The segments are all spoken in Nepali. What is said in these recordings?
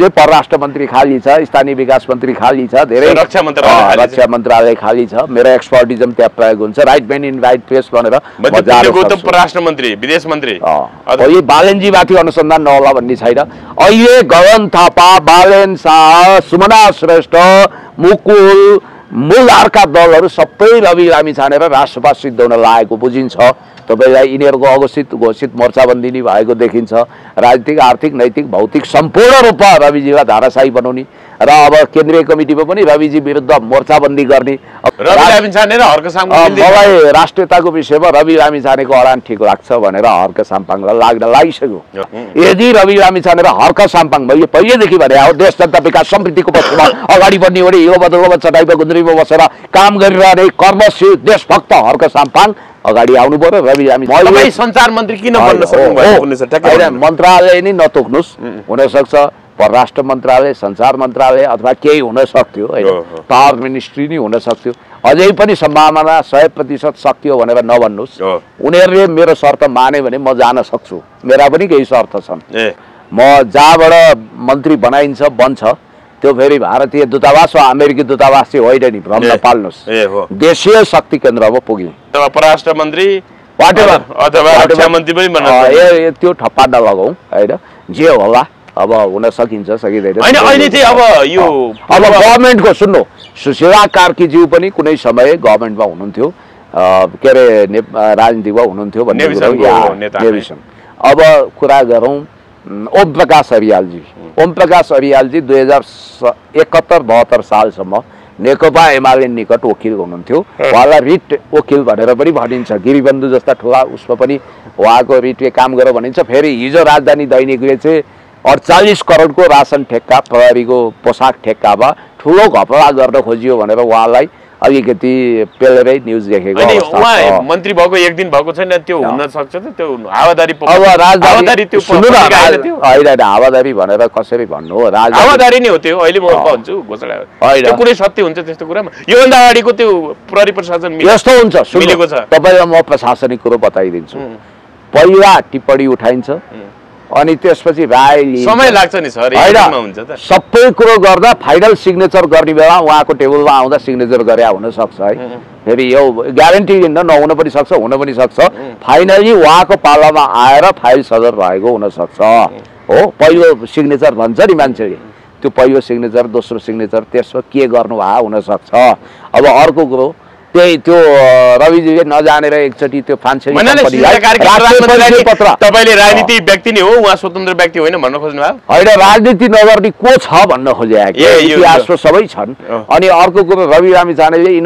चाहिँ परराष्ट्र मन्त्री खाली छ, स्थानीय विकास मन्त्री खाली छ, धेरै रक्षा मन्त्रालय खाली छ। मेरो एक्सपर्टिजम त्यहाँ प्रयोग हुन्छ। Right man in right place भनेर परराष्ट्र मन्त्री, विदेश मन्त्री यो बालेनजी माथि अनुसन्धान नहोला भन्ने छैन। अहिले गगन थापा, बालेन शाह, सुमना श्रेष्ठ, मुकुल, मूलधारका दलहरू सबै रवि लामिछाने र राष्ट्रपा सिद्धाउन लागेको बुझिन्छ। तपाईलाई यिनीहरूको घोषित मोर्चाबन्दी नै भएको देखिन्छ। राजनीतिक, आर्थिक, नैतिक, भौतिक सम्पूर्ण रूपमा रविजीलाई धाराशाही बनाउने र अब केन्द्रीय कमिटीमा पनि रविजी विरुद्ध मोर्चाबन्दी गर्ने। मलाई राष्ट्रियताको विषयमा रवि लामिछानेको अडान ठिक लाग्छ भनेर हर्क साम्पाङलाई लाग्न लागिसक्यो। यदि रवि लामिछाने र हर्क साम्पाङ मैले पहिलेदेखि भने अब देश जनता विकास समृद्धिको पक्षमा अगाडि बढ्ने हो भने यो बदलमा चटाइमा गुन्द्रीमा बसेर काम गरिरहने कर्मशील देशभक्त हर्क साम्पाङ अगाडि आउनु पर्यो। रवि लामिछाने सञ्चार मन्त्री किन बन्न सक्नुभयो? मन्त्रालय नै नतोक्नुस्, हुनसक्छ परराष्ट्र मन्त्रालय, सञ्चार मन्त्रालय अथवा केही हुन सक्थ्यो होइन, पावर मिनिस्ट्री नै हुन सक्थ्यो। अझै पनि सम्भावना 100% सक्थ्यो भनेर नभन्नुहोस्। उनीहरूले मेरो शर्त माने भने म जान सक्छु, मेरा पनि केही शर्त छन्। म जहाँबाट मन्त्री बनाइन्छ बन्छ त्यो फेरि भारतीय दूतावास वा अमेरिकी दूतावास चाहिँ होइन नि, भ्रम नपाल्नुहोस्। देशीय शक्ति केन्द्रमा पुग्यो परराष्ट्र मन्त्री त्यो ठप्पा नलगाउँ होइन, जे होला अब हुन सकिन्छ सकिँदैन। अब गभर्मेन्टको सुन्नु, सुशीला कार्कीज्यू पनि कुनै समय गभर्मेन्टमा हुनुहुन्थ्यो, के अरे राजनीतिमा हुनुहुन्थ्यो भन्ने कुरो। अब कुरा गरौँ ओम प्रकाश अरियालजी 2071-72 सालसम्म नेकपा एमाले निकट वकिल हुनुहुन्थ्यो। उहाँलाई रिट वकिल भनेर पनि भनिन्छ। गिरिबन्धु जस्ता ठुला उसमा पनि उहाँको रिटले काम गरेर भनिन्छ। फेरि हिजो राजधानी दैनिकले चाहिँ 48 करोडको रासन ठेक्का, प्रहरीको पोसाक ठेक्कामा ठुलो घपला गर्न खोजियो भनेर उहाँलाई अलिकति पेलेरै न्युज देखेको अवस्था। मन्त्री भएको एक दिन भएको छैन, त्यो हुन सक्छ त? त्यो हावादारी हावादारी भनेर कसरी भन्नु हो? हावादारी नै हो त्यो। अहिले म भन्छु घोषणा त्यो कुनै सत्य हुन्छ त्यस्तो कुरामा? योभन्दा अगाडिको त्यो प्रहरी प्रशासन यस्तो हुन्छ मिलेको छ। तपाईँलाई म प्रशासनिक कुरो बताइदिन्छु। पहिला टिप्पणी उठाइन्छ अनि त्यसपछि राय समय लाग्छ नि सर, हुन्छ त सबै कुरो गर्दा फाइनल सिग्नेचर गर्ने बेला उहाँको टेबलमा आउँदा सिग्नेचर गरे हुन सक्छ है। फेरि यो ग्यारेन्टी नहुन पनि सक्छ, हुन पनि सक्छ। फाइनली उहाँको पालामा आएर फाइल सदर भएको हुन सक्छ हो। पहिलो सिग्नेचर भन्छ नि मान्छेले, त्यो पहिलो सिग्नेचर, दोस्रो सिग्नेचर, त्यसमा के गर्नुभयो हुन सक्छ। अब अर्को कुरो त्यही त्यो रविजीले नजानेर एकचोटि त्यो फान्सेली तपाईले राजनीति व्यक्ति नै हो, उहाँ स्वतन्त्र व्यक्ति होइन भन्न खोज्नु भयो? होइन, राजनीति नगर्ने को छ भन्न खोजे, इतिहासको सबै छन्। अनि अर्को कुरो रवि लामिछानेले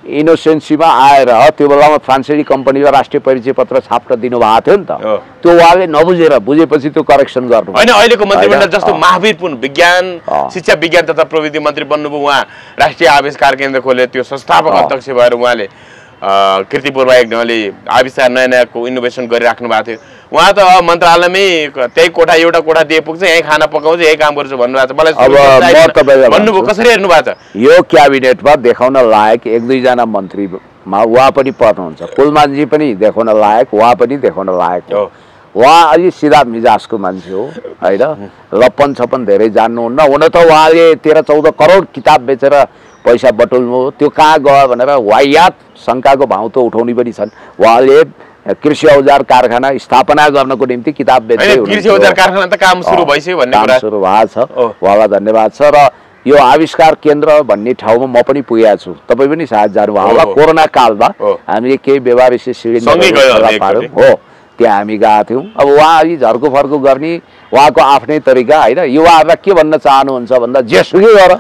इनोसेन्सीमा आएर त्यो बेलामा फ्रान्सेली कम्पनीमा राष्ट्रिय परिचय पत्र छाप्न दिनुभएको थियो नि त। त्यो उहाँले नबुझेर, बुझेपछि त्यो करेक्सन गर्नु होइन। अहिलेको मन्त्रीमण्डल जस्तो महावीरपूर्ण विज्ञान, शिक्षा विज्ञान तथा प्रविधि मन्त्री बन्नुभयो। उहाँ राष्ट्रिय आविष्कार केन्द्र खोले, त्यो संस्थापक अध्यक्ष भएर उहाँले कीर्तिपूर्वक ढङ्गले आविष्कार नयाँ नयाँको इनोभेसन गरिराख्नु भएको थियो। उहाँ त मन्त्रालयमै त्यही कोठा, एउटा कोठा दिए पुग्छ, यहीँ खाना पकाउँछ, यही काम गर्छु भन्नुभएको छ। मलाई भन्नुभयो, कसरी हेर्नु भएको छ? यो क्याबिनेटमा देखाउन लायक एक दुईजना मन्त्रीमा उहाँ पनि पर्नुहुन्छ। कुलमानजी पनि देखाउन लायक, उहाँ पनि देखाउन लायक हो। उहाँ अलि सिधा मिजाजको मान्छे हो होइन, लप्पन छप्पन धेरै जान्नुहुन्न। हुन त उहाँले 13-14 करोड किताब बेचेर पैसा बटुल्नु, त्यो कहाँ गयो भनेर वाहियात शङ्काको भाउ त उठाउने पनि छन्। उहाँले कृषि औजार कारखाना स्थापना गर्नको निम्ति किताब बेच्दै हुनुहुन्छ। कृषि औजार कारखाना त काम सुरु भइसक्यो भन्ने कुरा सुरु भएको छ, उहाँलाई धन्यवाद छ। र यो आविष्कार केन्द्र भन्ने ठाउँमा म पनि पुगेको छु, तपाईँ पनि सायद जानुभयो होला। कोरोना कालमा हामीले केही व्यवहारिक सिँढी हो, त्यहाँ हामी गएको थियौँ। अब उहाँ अलि झर्को फर्को गर्ने उहाँको आफ्नै तरिका होइन। युवाहरूलाई के भन्न चाहनुहुन्छ भन्दा जेसुकै गर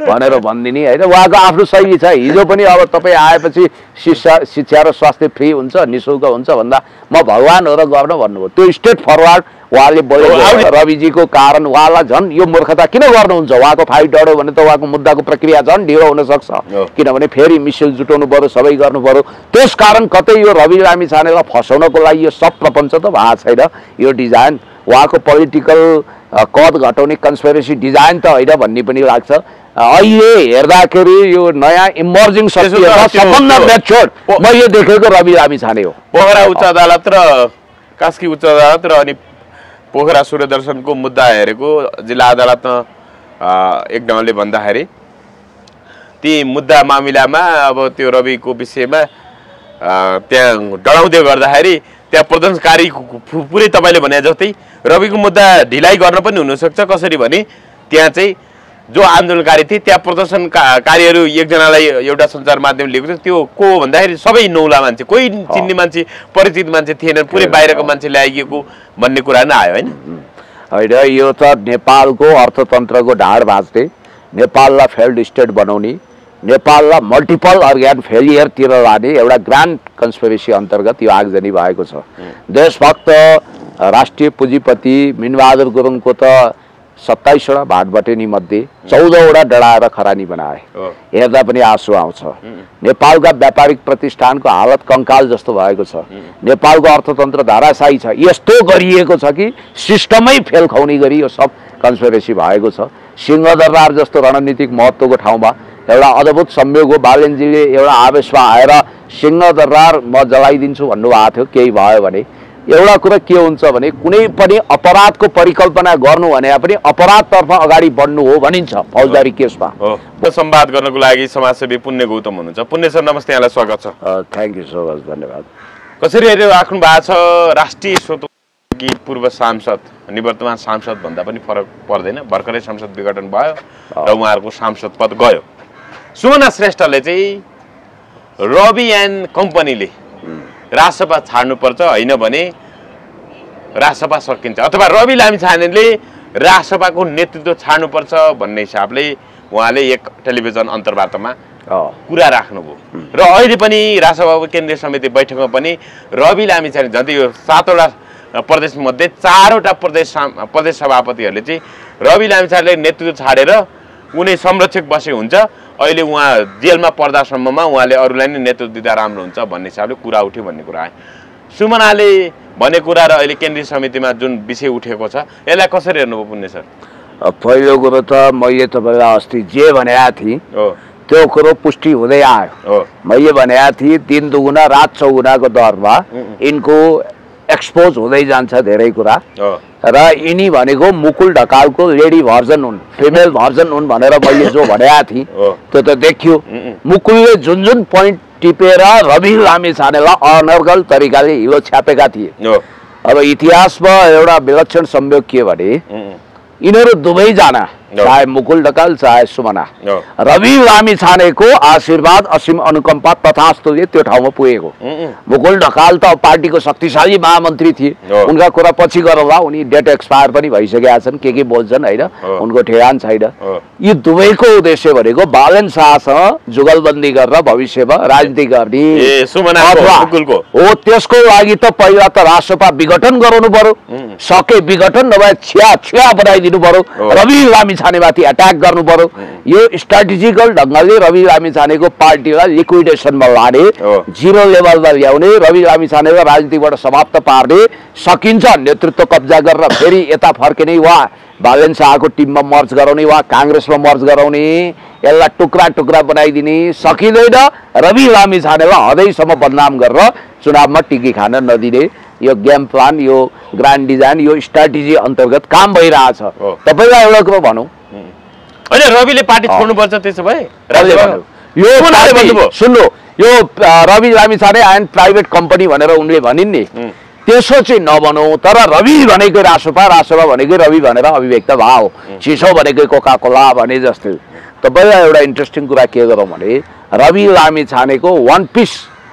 भनेर भनिदिने होइन, उहाँको आफ्नो शैली छ। हिजो पनि अब तपाईँ आएपछि शिक्षा र स्वास्थ्य फ्री हुन्छ, निःशुल्क हुन्छ भन्दा म भगवान् हो र गर्न भन्नुभयो। त्यो स्ट्रेट फरवार्ड उहाँले बोलेको रविजीको कारण उहाँलाई झन् यो मूर्खता किन गर्नुहुन्छ? उहाँको फाइट डढ्यो भने त उहाँको मुद्दाको प्रक्रिया झन् ढिलो हुनसक्छ, किनभने फेरि मिसिल जुटाउनु पर्यो, सबै गर्नु पर्यो। त्यस कारण कतै यो रवि लामिछानेलाई फसाउनको लागि यो सब प्रपञ्च त भएको छैन। यो डिजाइन उहाँको पोलिटिकल कद घटाउने कन्स्पिरेसी डिजाइन त होइन भन्ने पनि लाग्छ। अहिले हेर्दाखेरि यो नयाँ इमर्जिङ सबभन्दा म्याच्योर मैले देखेको रवि लामिछाने हो। पोखरा उच्च अदालत र कास्की उच्च अदालत र अनि पोखरा सूर्यदर्शनको मुद्दा हेरेको जिल्ला अदालतमा एक ढङ्गले भन्दाखेरि ती मुद्दा मामिलामा अब त्यो रविको विषयमा त्यहाँ डराउँदै गर्दाखेरि त्यहाँ प्रदर्शनकारी पुरै तपाईँले भने जस्तै रविको मुद्दा ढिलाइ गर्न पनि हुनसक्छ। कसरी भने त्यहाँ चाहिँ जो आन्दोलनकारी थिए त्यहाँ प्रदर्शनकारीहरू एकजनालाई एउटा सञ्चार माध्यम लिएको थियो, त्यो को भन्दाखेरि सबै नौला मान्छे, कोही चिन्ने मान्छे परिचित मान्छे थिएनन्, पुरै बाहिरको मान्छे ल्याइएको भन्ने कुरा नै आयो होइन। होइन, यो त नेपालको अर्थतन्त्रको ढाड भाँच्ने, नेपाललाई फेल्ड स्टेट बनाउने, नेपाललाई मल्टिपल अर्ग्यान फेलियरतिर लाने एउटा ग्रान्ड कन्स्पिरेसी अन्तर्गत यो आगजनी भएको छ। देशभक्त राष्ट्रिय पुँजीपति मिनबहादुर गुरुङको त 27वटा भाटबटेनी मध्ये 14वटा डढाएर खरानी बनाए। हेर्दा पनि आँसु आउँछ। नेपालका व्यापारिक प्रतिष्ठानको हालत कंकाल जस्तो भएको छ। नेपालको अर्थतन्त्र धाराशायी छ। यस्तो गरिएको छ कि सिस्टमै फेल खुवाउने गरी यो सब कन्स्पिरेसी भएको छ। सिंहदरबार जस्तो रणनीतिक महत्त्वको ठाउँमा एउटा अद्भुत संयोग हो। बालेनजीले एउटा आवेशमा आएर सिंहदरबार म जलाइदिन्छु भन्नुभएको थियो। केही भयो भने एउटा कुरा के हुन्छ भने कुनै पनि अपराधको परिकल्पना गर्नु भने पनि अपराधतर्फ अगाडि बढ्नु हो भनिन्छ फौजदारी केसमा। संवाद गर्नको लागि समाजसेवी पुण्य गौतम हुनुहुन्छ। पुण्य सर नमस्ते, यहाँलाई स्वागत छ। थ्याङ्क यू सो मच, धन्यवाद। कसरी हेरिराख्नु भएको छ? राष्ट्रिय स्रोत कि पूर्व सांसद निवर्तमान सांसद भन्दा पनि फरक पर्दैन, भर्खरै संसद विघटन भयो र उहाँहरूको सांसद पद गयो। सुमना श्रेष्ठले चाहिँ रवि एन्ड कम्पनीले राजसभा छाड्नुपर्छ, होइन भने राजसभा सकिन्छ, अथवा रवि लामिछानेले राजसभाको नेतृत्व छाड्नुपर्छ भन्ने हिसाबले उहाँले एक टेलिभिजन अन्तर्वार्तामा कुरा राख्नुभयो। र अहिले पनि राजसभाको केन्द्रीय समिति बैठकमा पनि रवि लामिछाने झन्डै यो 7वटा प्रदेशमध्ये 4वटा प्रदेश सभापतिहरूले चाहिँ रवि लामिछानेले नेतृत्व छाडेर उनी संरक्षक बसे हुन्छ, अहिले उहाँ जेलमा पर्दासम्ममा उहाँले अरूलाई नै नेतृत्व दिँदा राम्रो हुन्छ भन्ने हिसाबले कुरा उठ्यो भन्ने कुरा आयो। सुमनाले भने कुरा र अहिले केन्द्रीय समितिमा जुन विषय उठेको छ यसलाई कसरी हेर्नुभयो पुण्य सर? पहिलो कुरो त मैले तपाईँलाई अस्ति जे भनेको थिएँ त्यो कुरो पुष्टि हुँदै आयो। मैले भनेको थिएँ 3 दुगुना रात 4 दरमा यिनको एक्सपोज हुँदै जान्छ धेरै कुरा र यिनी भनेको मुकुल ढकालको लेडी भर्जन हुन्, फिमेल भर्जन हुन् भनेर मैले जो भनेको थिएँ त्यो त देखियो। मुकुलले जुन जुन पोइन्ट टिपेर रवि लामिछानेलाई अनर्गल तरिकाले हिलो छ्यापेका थिए। अब इतिहासमा एउटा विलक्षण संयोग के भने यिनीहरू दुवैजना चाहे मुकुल ढकाल चाहे सुमना रवि लामिछानेको आशीर्वाद असीम अनुकम्पा तथास्तुले त्यो ठाउँमा पुगेको। मुकुल ढकाल त पार्टीको शक्तिशाली महामन्त्री थिए, उनका कुरा पछि गरौँला, उनी डेट एक्सपायर पनि भइसकेका छन्, के बोल्छन् होइन, उनको ठेगान छैन। यी दुवैको उद्देश्य भनेको बालन शाहसँग जुगलबन्दी गरेर भविष्यमा राजनीति गर्ने हो। त्यसको लागि त पहिला त राजसभा विघटन गराउनु पर्यो, सके विघटन नभए छिया बनाइदिनु पर्यो, रवि लामिछानेमाथि अट्याक गर्नु पर्यो। यो स्ट्राटेजिकल ढङ्गले रवि लामिछानेको पार्टीलाई लिक्विडेसनमा लाने, जिरो लेभलमा ल्याउने, रवि लामिछानेलाई राजनीतिबाट समाप्त पार्ने, सकिन्छ नेतृत्व कब्जा गरेर फेरि यता फर्किने वा बालेन शाहको टिममा मर्ज गराउने वा काङ्ग्रेसमा मर्ज गराउने, यसलाई टुक्रा टुक्रा बनाइदिने, सकिँदैन रवि लामिछानेलाई हदैसम्म बदनाम गरेर चुनावमा टिकी खान नदिने। यो गेम प्लान, यो ग्रान्ड डिजाइन, यो स्ट्राटेजी अन्तर्गत काम भइरहेछ। तपाईँलाई एउटा कुरो भनौँ, होइन रविले पार्टी छोड्नुपर्छ त्यसो भए? यो सुन्नु, यो Rabi Lamichhane and private company भनेर उनले भनिन् नि, त्यसो चाहिँ नभनौँ। तर रवि भनेकै राजसभा, राजसभा भनेकै रवि भनेर अभिव्यक्त भयो। चिसो भनेकै कोका कोला भने जस्तै। तपाईँलाई एउटा इन्ट्रेस्टिङ कुरा के गरौँ भने रवि लामिछानेको वान पिस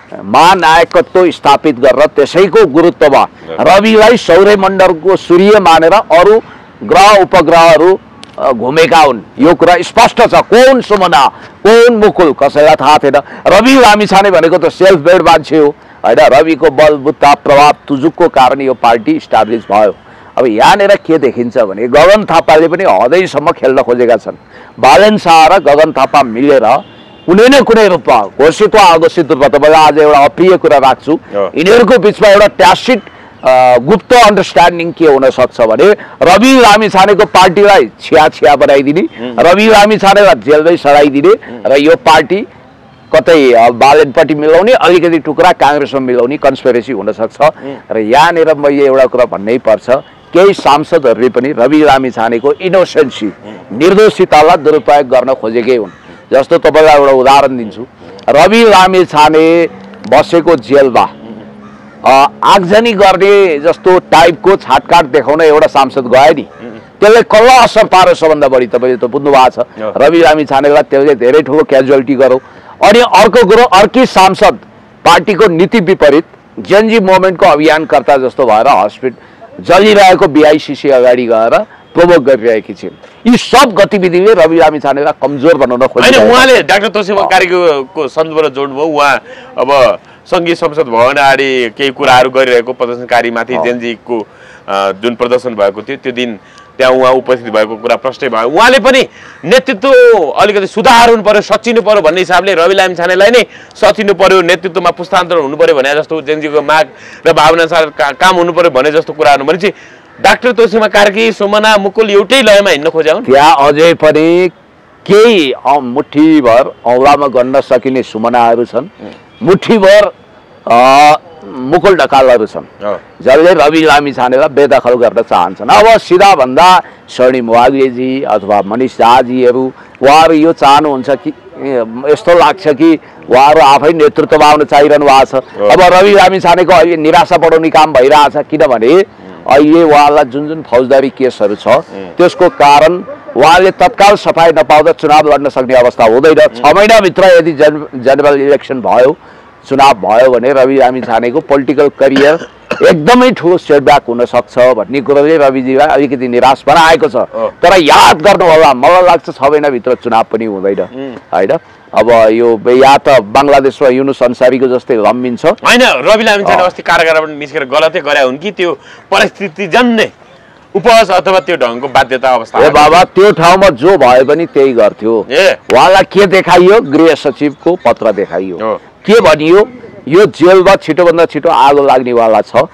महानायकत्व स्थापित गरेर त्यसैको गुरुत्वमा रविलाई सौर्यमण्डलको सूर्य मानेर अरू ग्रह उपग्रहहरू घुमेका हुन्। यो कुरा स्पष्ट छ। कौन सुमना, कौन मुकुल कसैलाई थाहा थिएन। रवि लामिछाने भनेको त सेल्फ मेड मान्छे हो होइन। रविको बलबुता प्रभाव तुजुकको कारण यो पार्टी इस्टाब्लिस भयो। अब यहाँनिर के देखिन्छ भने गगन थापाले पनि हदैसम्म खेल्न खोजेका छन्। बालेन शाह र गगन थापा मिलेर कुनै न कुनै रूपमा घोषित वा अघोषित रूपमा, तपाईँलाई आज एउटा अप्रिय कुरा राख्छु, यिनीहरूको बिचमा एउटा ट्यासिट गुप्त अन्डरस्ट्यान्डिङ के हुन सक्छ भने रवि लामिछानेको पार्टीलाई छिया बनाइदिने, रवि लामिछानेलाई जेलमै सडाइदिने र यो पार्टी कतै बालेनपट्टि मिलाउने, अलिकति टुक्रा काङ्ग्रेसमा मिलाउने कन्स्पिरेसी हुन सक्छ। र यहाँनिर मैले एउटा कुरा भन्नै पर्छ, केही सांसदहरूले पनि रवि लामिछानेको इनोसेन्सी निर्दोषितालाई दुरुपयोग गर्न खोजेकै हुन्। जस्तो तपाईँलाई एउटा उदाहरण दिन्छु, रवि लामिछाने बसेको जेलमा आगजनी गर्ने जस्तो टाइपको छाटकाट देखाउन एउटा सांसद गयो नि, त्यसले कसलाई असर पार्यो सबभन्दा बढी तपाईँले त बुझ्नु भएको छ, रवि लामिछानेलाई त्यसले धेरै ठुलो क्याजुअलिटी गर्यो। अनि अर्को कुरो, अर्की सांसद पार्टीको नीति विपरीत जेनजी मोभमेन्टको अभियानकर्ता जस्तो भएर हस्पिटल जलिरहेको बीआईसीसी अगाडि गएर प्रोभोक गरिरहेकी छिन्। यी सब गतिविधिले रवि लामिछानेलाई कमजोर बनाउन खोजिरहेको छ। उहाँले डाक्टर तोसीबा कार्कीको सन्दर्भबाट जोड्नुभयो। उहाँ अब सङ्घीय संसद भवन अगाडि केही कुराहरू गरिरहेको प्रदर्शनकारीमाथि जेनजीको जुन प्रदर्शन भएको थियो त्यो दिन त्यहाँ उहाँ उपस्थित भएको कुरा प्रष्टै भयो। उहाँले पनि नेतृत्व अलिकति सुधार हुनु पर्यो, सचिनु पर्यो भन्ने हिसाबले रवि लामिछानेलाई नै सचिनु पर्यो, नेतृत्वमा पुस्तान्तरण हुनु पर्यो भने जस्तो जेनजीको माग र भावनाअनुसार काम हुनु पर्यो भने जस्तो कुराहरू भनेपछि डाक्टर तोसीबा कार्की, सुमना मुकुल एउटै लयमा हिँड्न खोज्या हुन्। त्यहाँ अझै पनि केही मुठीभर औँलामा गन्न सकिने सुमनाहरू छन्, मुठीभर मुकुल ढकालहरू छन् जसले रवि लामिछानेलाई बेदखल गर्न चाहन्छन्। अब सिधा भन्दा स्वर्णिम वाग्लेजी अथवा मनिष झाजीहरू उहाँहरू यो चाहनुहुन्छ कि यस्तो लाग्छ कि उहाँहरू आफै नेतृत्वमा आउन चाहिरहनु भएको छ। अब रवि लामिछानेको अहिले निराशा बढाउने काम भइरहेछ, किनभने अहिले उहाँलाई जुन जुन फौजदारी केसहरू छ त्यसको कारण उहाँले तत्काल सफाई नपाउँदा चुनाव लड्न सक्ने अवस्था हुँदैन। 6 महिनाभित्र यदि जेनरल इलेक्सन भयो, चुनाव भयो भने रवि लामिछानेको पोलिटिकल करियर एकदमै ठुलो सेटब्याक हुन सक्छ भन्ने कुरोले रविजीलाई अलिकति निराश बनाएको छ। तर याद गर्नु होला, मलाई लाग्छ 6 महिनाभित्र चुनाव पनि हुँदैन हैन। अब यो या त बङ्गलादेशमा युनुस अन्सारीको जस्तै लम्बिन्छ हैन। रवि लामिछाने अस्ति कारागारबाट निस्केर गलतै गरे हुन् कि त्यो परिस्थिति जन्ने उपहास अथवा त्यो ढङ्गको बाध्यता अवस्था? ए बाबा, त्यो ठाउँमा जो भए पनि त्यही गर्थ्यो। उहाँलाई के देखाइयो? गृह सचिवको पत्र देखाइयो। के भनियो? यो जेलमा छिटोभन्दा छिटो आगो लाग्नेवाला छ,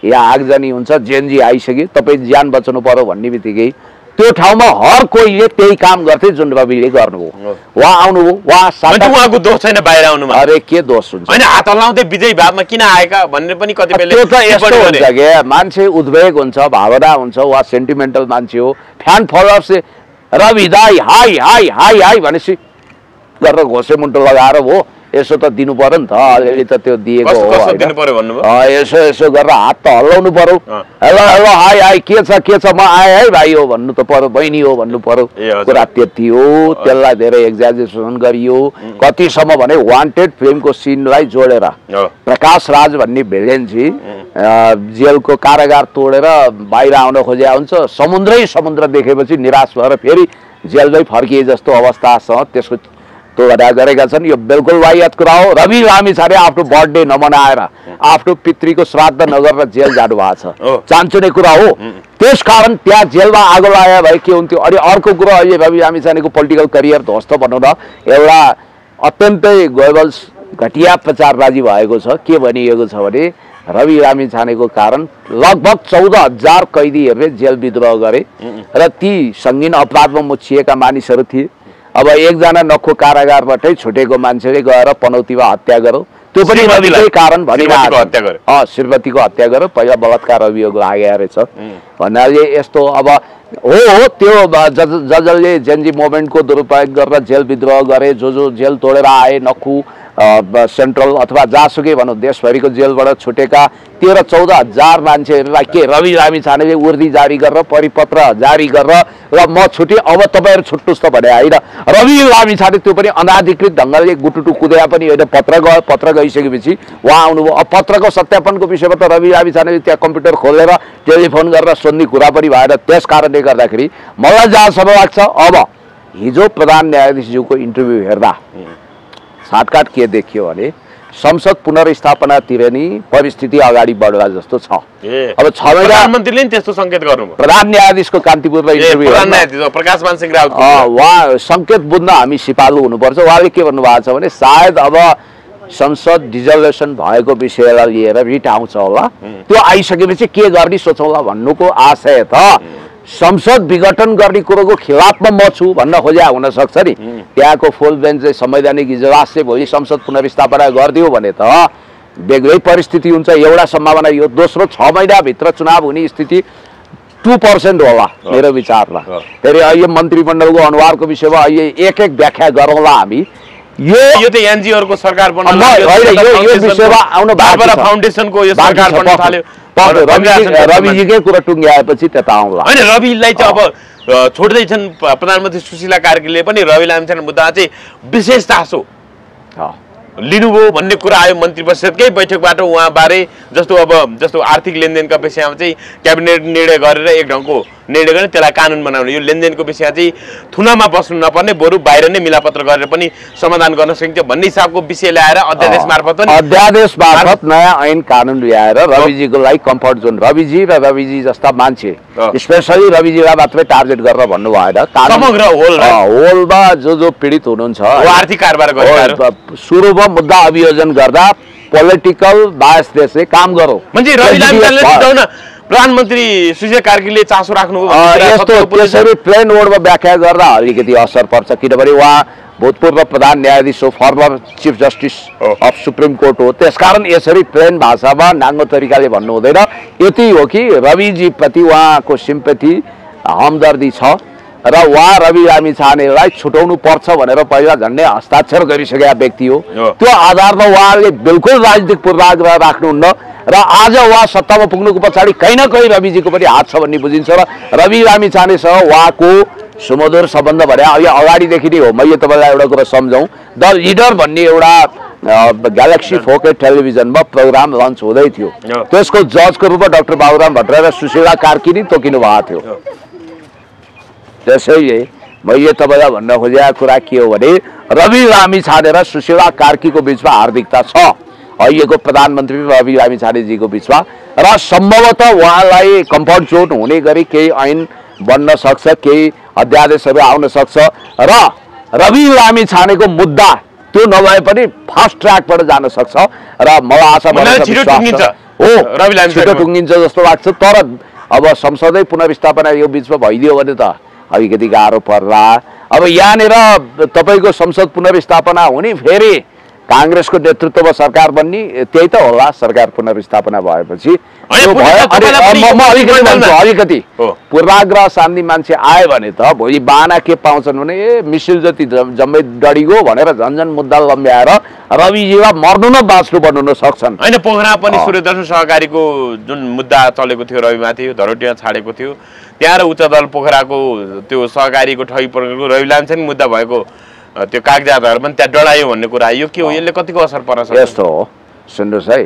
यहाँ आगजनी हुन्छ, जेनजी आइसक्यो, तपाईँ ज्यान बचाउनु पर्यो भन्ने बित्तिकै त्यो ठाउँमा हर कोहीले त्यही काम गर्थे जुन रविले गर्नुभयो। उहाँ आउनुभयो, उहाँको दोष छैन बाहिर आउनुमा। अरे के दोष हुन्छ? हैन, हात हल्लाउँदै विजय भावमा किन आएका भन्ने पनि कतिपयले त्यो त यस्तो हुन्छ के मान्छे उद्वेग हुन्छ, भावना हुन्छ, उहाँ सेन्टिमेन्टल मान्छे हो। फ्यान फलोअर्स रवि दाई हाई हाई हाई हाई भनेपछि गरेर घोसे मुन्टो लगाएर हो यसो त दिनु पर्यो नि त, अलिअलि त त्यो दिएको हो। यसो यसो गरेर हात त हल्लाउनु पर्यो। हेलो हेलो हाई हाई के छ म आएँ है भाइ हो भन्नु त पर्यो, बहिनी हो भन्नु पर्यो। कुरा त्यति हो। त्यसलाई धेरै एक्जाजरेसन गरियो। कतिसम्म भने वान्टेड फिल्मको सिनलाई जोडेर प्रकाश राज भन्ने भिलेन्जी जेलको कारागार तोडेर बाहिर आउन खोजेका हुन्छ। समुद्र देखेपछि निराश भएर फेरि जेलमै फर्किए जस्तो अवस्थासँग त्यसको तोडा गरेका छन्। यो बिल्कुल वाहियात कुरा हो। रवि लामिछाने आफ्नो बर्थडे नमनाएर आफ्नो पितृको श्राद्ध नगरेर जेल जानु भएको छ, चान्चुने कुरा हो। त्यसकारण त्यहाँ जेलमा आगो लगाए भए के हुन्थ्यो? अनि अर्को कुरो, अहिले रवि लामिछानेको पोलिटिकल करियर ध्वस्त बनाउन एउटा अत्यन्तै गोबल्स घटिया प्रचारबाजी भएको छ। के भनिएको छ भने रवि लामिछानेको कारण लगभग 14,000 कैदीहरूले जेल विद्रोह गरे र ती सङ्गीन अपराधमा मुछिएका मानिसहरू थिए। अब एकजना नखो कारागारबाटै छुटेको मान्छेले गएर पनौतीमा हत्या गर्यो, त्यो पनि रविकै कारण भनिरहेको। श्रीमतीको हत्या गर्यो, पहिला बलात्कार अभियोग लागेको रहेछ भन्नाले यस्तो। अब हो त्यो जसले जेनजी मोभमेन्टको दुरुपयोग गरेर जेल विद्रोह गरे, जो जेल तोडेर आए, नखु सेन्ट्रल अथवा जहाँसुकै भनौँ देशभरिको जेलबाट छुटेका 13-14,000 मान्छेहरूलाई के रवि लामिछानेले उर्दी जारी गरेर परिपत्र जारी गरेर र म छुटेँ अब तपाईँहरू छुट्नुहोस् त भने होइन। रवि लामिछाने त्यो पनि अनाधिकृत ढङ्गले गुटुटु कुदेया पनि होइन। पत्र गइसकेपछि उहाँ आउनुभयो। अब पत्रको सत्यापनको विषयमा त रवि लामिछानेले त्यहाँ कम्प्युटर खोलेर टेलिफोन गरेर सोध्ने कुरा पनि भएन। त्यस कारणले गर्दाखेरि मलाई जहाँसम्म लाग्छ अब हिजो प्रधान न्यायाधीशज्यूको इन्टरभ्यू हेर्दा छाटकाट के देखियो भने संसद पुनर्स्थापनातिर नि परिस्थिति अगाडि बढ्ला जस्तो छ। अब 6 महिना प्रधानमन्त्रीले नि त्यस्तो संकेत गर्नुभयो। प्रधान न्यायाधीशको कान्तिपुरमा इन्टरभ्यू प्रकाश मान सिंह राउत उहाँ संकेत बुझ्न हामी सिपालु हुनुपर्छ। उहाँले के भन्नुभएको छ भने सायद अब संसद डिजल्युसन भएको विषयलाई लिएर रिट आउँछ होला, त्यो आइसकेपछि के गर्ने सोचौँला भन्नुको आशय त संसद विघटन गर्ने कुरोको खिलाफमा म छु भन्न खोज्या हुन सक्छ नि। त्यहाँको फुल बेन्च संवैधानिक इजलासले भोलि संसद पुनर्स्थापना गरिदियो भने त बेग्लै परिस्थिति हुन्छ। एउटा सम्भावना यो। दोस्रो, 6 महिनाभित्र चुनाव हुने स्थिति 2% होला मेरो विचारमा। फेरि अहिले मन्त्रीमण्डलको अनुहारको विषयमा अहिले एक व्याख्या गरौँला हामी। यो त एनजीओहरुको सरकार बन्न लाग्यो, यो विषयमा आउनु बाबरा फाउन्डेसनको यो सरकार बन्न थाल्यो। रविजीकै कुरा टुङ्ग्याएपछि त्यता आउँला। हैन, रविलाई चाहिँ अब छोड्दैछन् प्रधानमन्त्री सुशीला कार्कीले पनि रवि लामिछाने मुद्दा चाहिँ विशेष चासो लिनुभयो भन्ने कुरा आयो मन्त्री परिषदकै बैठकबाट। उहाँ बारे जस्तो आर्थिक लेनदेनका विषयमा चाहिँ क्याबिनेट निर्णय गरेर एक ढङ्गको निर्णय गर्ने, त्यसलाई कानुन बनाउने। यो लेनदेनको विषय चाहिँ थुनामा बस्नु नपर्ने, बरु बाहिर नै मिलापत्र गरेर पनि समाधान गर्न सकिन्छ भन्ने हिसाबको विषय ल्याएर अध्यादेश मार्फत नयाँ ऐन कानुन ल्याएर रविजीको लागि कम्फर्ट जोन, रविजी र रविजी जस्ता मान्छे स्पेसली रविजीलाई मात्रै टार्गेट गरेर भन्नु भएन, समग्र होलमा जो पीडित हुनुहुन्छ आर्थिक कारोबार गरेर सुरुमा मुद्दा अभियोजन गर्दा पोलिटिकल बायसले काम गरौँ। मान्छे रवि लामिछानेले जिताउन प्रधानमन्त्री सुशीला कार्कीले चासो राख्नु यस्तो त्यसरी प्लेन वर्डमा व्याख्या गर्दा अलिकति असर पर्छ, किनभने उहाँ भूतपूर्व प्रधान न्यायाधीश हो, former chief justice of supreme court हो। त्यसकारण यसरी प्लेन भाषामा नाङ्गो तरिकाले भन्नु हुँदैन। यति हो कि रविजी प्रति उहाँको सिम्पथी हमदर्दी छ र उहाँ रवि लामिछानेलाई छुटाउनु पर्छ भनेर पहिला झन्डै हस्ताक्षर गरिसकेका व्यक्ति हो। त्यो आधारमा उहाँले बिल्कुल राजनीतिक पूर्वाग्रह राख्नुहुन्न र आज उहाँ सत्तामा पुग्नुको पछाडि कहीँ न कहीँ रविजीको पनि हात छ भन्ने बुझिन्छ र रवि लामिछानेसँग उहाँको सुमधुर सम्बन्ध भने अहिले अगाडिदेखि नै हो। मैले तपाईँलाई एउटा कुरा सम्झाउँ, द लिडर भन्ने एउटा ग्यालेक्सी फोके टेलिभिजनमा प्रोग्राम लन्च हुँदै थियो, त्यसको जजको रूपमा डाक्टर बाबुराम भट्टराई र सुशीला कार्की नै तोकिनु भएको थियो। त्यसैले मैले तपाईँलाई भन्न खोजेको कुरा के हो भने रवि लामिछाने र सुशीला कार्कीको बिचमा हार्दिकता छ अहिलेको प्रधानमन्त्री रवि लामिछानेजीको बिचमा, र सम्भवतः उहाँलाई कम्फर्ट जोन हुने गरी केही ऐन बन्न सक्छ, केही अध्यादेशहरू आउन सक्छ र रवि लामिछानेको मुद्दा त्यो नभए पनि फास्ट ट्र्याकबाट जान सक्छ र मलाई आशा छिटो टुङ्गिन्छ जस्तो लाग्छ। तर अब संसदै पुनर्स्थापना यो बिचमा भइदियो भने त अलिकति गाह्रो पर्ला। अब यहाँनिर तपाईँको संसद पुनर्स्थापना हुने, फेरि काङ्ग्रेसको नेतृत्वमा सरकार बन्ने, त्यही त होला। सरकार पुनर्स्थापना भएपछि अलिकति पूर्वाग्रह शान्ति मान्छे आयो भने त भोलि बाना के पाउँछन् भने मिसिल जति जम्मै डढिगयो भनेर झन्झन मुद्दा लम्ब्याएर रविजीलाई मर्नु न बाँच्नु बन्नु न सक्छन्। होइन, पोखरा पनि सूर्यदर्शन सहकारीको जुन मुद्दा चलेको थियो रविमाथि, धरोटीमा छाडेको थियो, त्यहाँ र उच्च दल पोखराको त्यो सहकारीको ठगी प्रकरणको रवि लामिछाने मुद्दा भएको त्यो कागजातहरू पनि त्यहाँ डढायो भन्ने कुरा यो के हो, यसले कतिको असर पर्छ? यस्तो हो, सुन्नुहोस् है,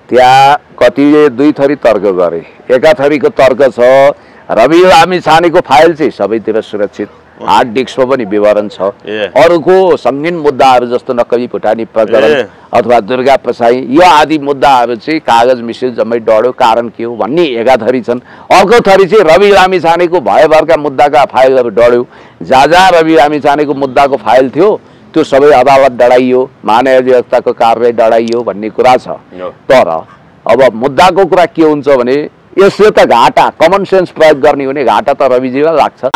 त्यहाँ कतिले दुई थरी तर्क गरे। एका थरीको तर्क छ रवि लामिछानेको फाइल चाहिँ सबैतिर सुरक्षित, हार्ड डिस्कमा पनि विवरण छ। अरूको सङ्गीन मुद्दाहरू जस्तो नक्कली भुटानी प्रकरण अथवा दुर्गा पसाई यो आदि मुद्दाहरू चाहिँ कागज मिसिल जम्मै डढ्यो, कारण के हो भन्ने एका थरी छन्। अर्को थरी चाहिँ रवि लामिछानेको भयभरका मुद्दाका फाइलहरू डढ्यो, जहाँ रवि लामिछानेको मुद्दाको फाइल थियो त्यो सबै अदालत डढाइयो, महाधिवक्ताको कारबाही डढाइयो भन्ने कुरा छ। तर अब मुद्दाको कुरा के हुन्छ भने यसले त घाटा, कमन सेन्स प्रयोग गर्ने हो भने घाटा त रविजीलाई लाग्छ।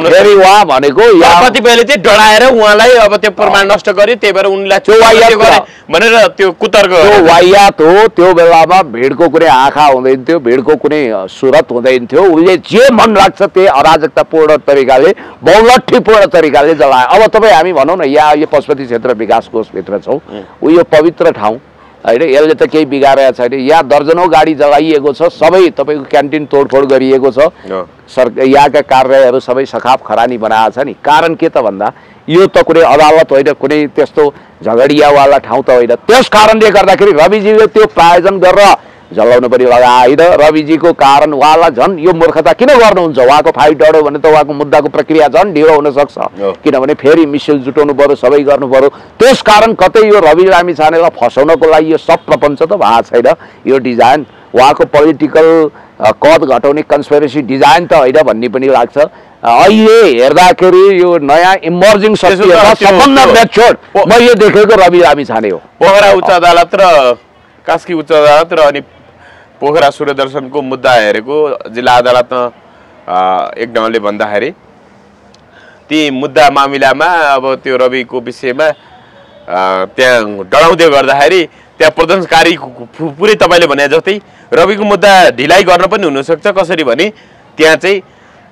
फेरि उहाँ भनेको कतिपयले चाहिँ डढाएर उहाँलाई अब त्यो प्रमाण नष्ट गर्यो, त्यही भएर उनलाई भनेर त्यो कुतर्क वाहियात हो। त्यो बेलामा भिडको कुनै आँखा हुँदैन थियो, भिडको कुनै सुरत हुँदैन थियो। उसले जे मन लाग्छ त्यही अराजकतापूर्ण तरिकाले, बहुलठीपूर्ण तरिकाले जलायो। अब तपाईँ हामी भनौँ न, यहाँ यो पशुपति क्षेत्र विकास कोषभित्र छौँ, यो पवित्र ठाउँ होइन, यसले त केही बिगारेको छैन। यहाँ दर्जनौँ गाडी जलाइएको छ, सबै तपाईँको क्यान्टिन तोडफोड गरिएको छ, यहाँका कार्यालयहरू सबै सखाप खरानी बनाएको छ नि। कारण के त भन्दा यो त कुनै अदालत होइन, कुनै त्यस्तो झगडियावाला ठाउँ त होइन। त्यस कारणले गर्दाखेरि रविजीले त्यो प्रायोजन गरेर जलाउनु पनि लगाएर रविजीको कारण उहाँलाई झन् यो मूर्खता किन गर्नुहुन्छ? उहाँको फाइल डढ्यो भने त उहाँको मुद्दाको प्रक्रिया झन् ढिलो हुनसक्छ, किनभने फेरि मिसिल जुटाउनु पऱ्यो, सबै गर्नु पऱ्यो। त्यस कारण कतै यो रवि लामिछानेलाई फसाउनको लागि यो सब प्रपञ्च त भएको छैन। यो डिजाइन उहाँको पोलिटिकल कद घटाउने कन्स्पिरेसी डिजाइन त होइन भन्ने पनि लाग्छ। अहिले हेर्दाखेरि यो नयाँ इमर्जिङ सबभन्दा म्याच्योर मैले देखेको रवि लामिछाने हो। पोखरा उच्च अदालत र कास्की उच्च अदालत र अनि पोखरा सूर्यदर्शनको मुद्दा हेरेको जिल्ला अदालतमा एक ढङ्गले भन्दाखेरि ती मुद्दा मामिलामा अब त्यो रविको विषयमा त्यहाँ डराउँदै गर्दाखेरि त्यहाँ प्रदर्शनकारी पुरै तपाईँले भने जस्तै रविको मुद्दा ढिलाइ गर्न पनि हुनसक्छ। कसरी भने त्यहाँ चाहिँ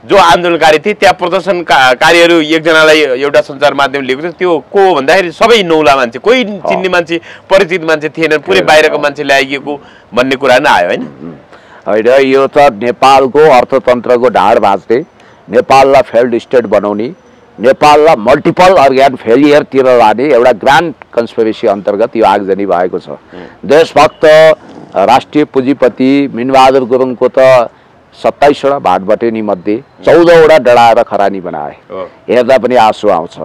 जो आन्दोलनकारी थिए त्यहाँ प्रदर्शनकारीहरू एकजनालाई एउटा सञ्चार माध्यम लिएको थियो, त्यो को हो भन्दाखेरि सबै नौला मान्छे, कोही चिन्ने मान्छे परिचित मान्छे थिएन, पुरै बाहिरको मान्छे ल्याइएको भन्ने कुरा नै आयो होइन। होइन, यो त नेपालको अर्थतन्त्रको ढाड भाँच्ने, नेपाललाई फेल्ड स्टेट बनाउने, नेपाललाई मल्टिपल अर्ग्यान फेलियरतिर लाने एउटा ग्रान्ड कन्स्पिरेसी अन्तर्गत यो आगजनी भएको छ। देशभक्त राष्ट्रिय पुँजीपति मिनबहादुर गुरुङको त 27वटा भाटबटेनी मध्ये 14वटा डढाएर खरानी बनाए। हेर्दा पनि आँसु आउँछ।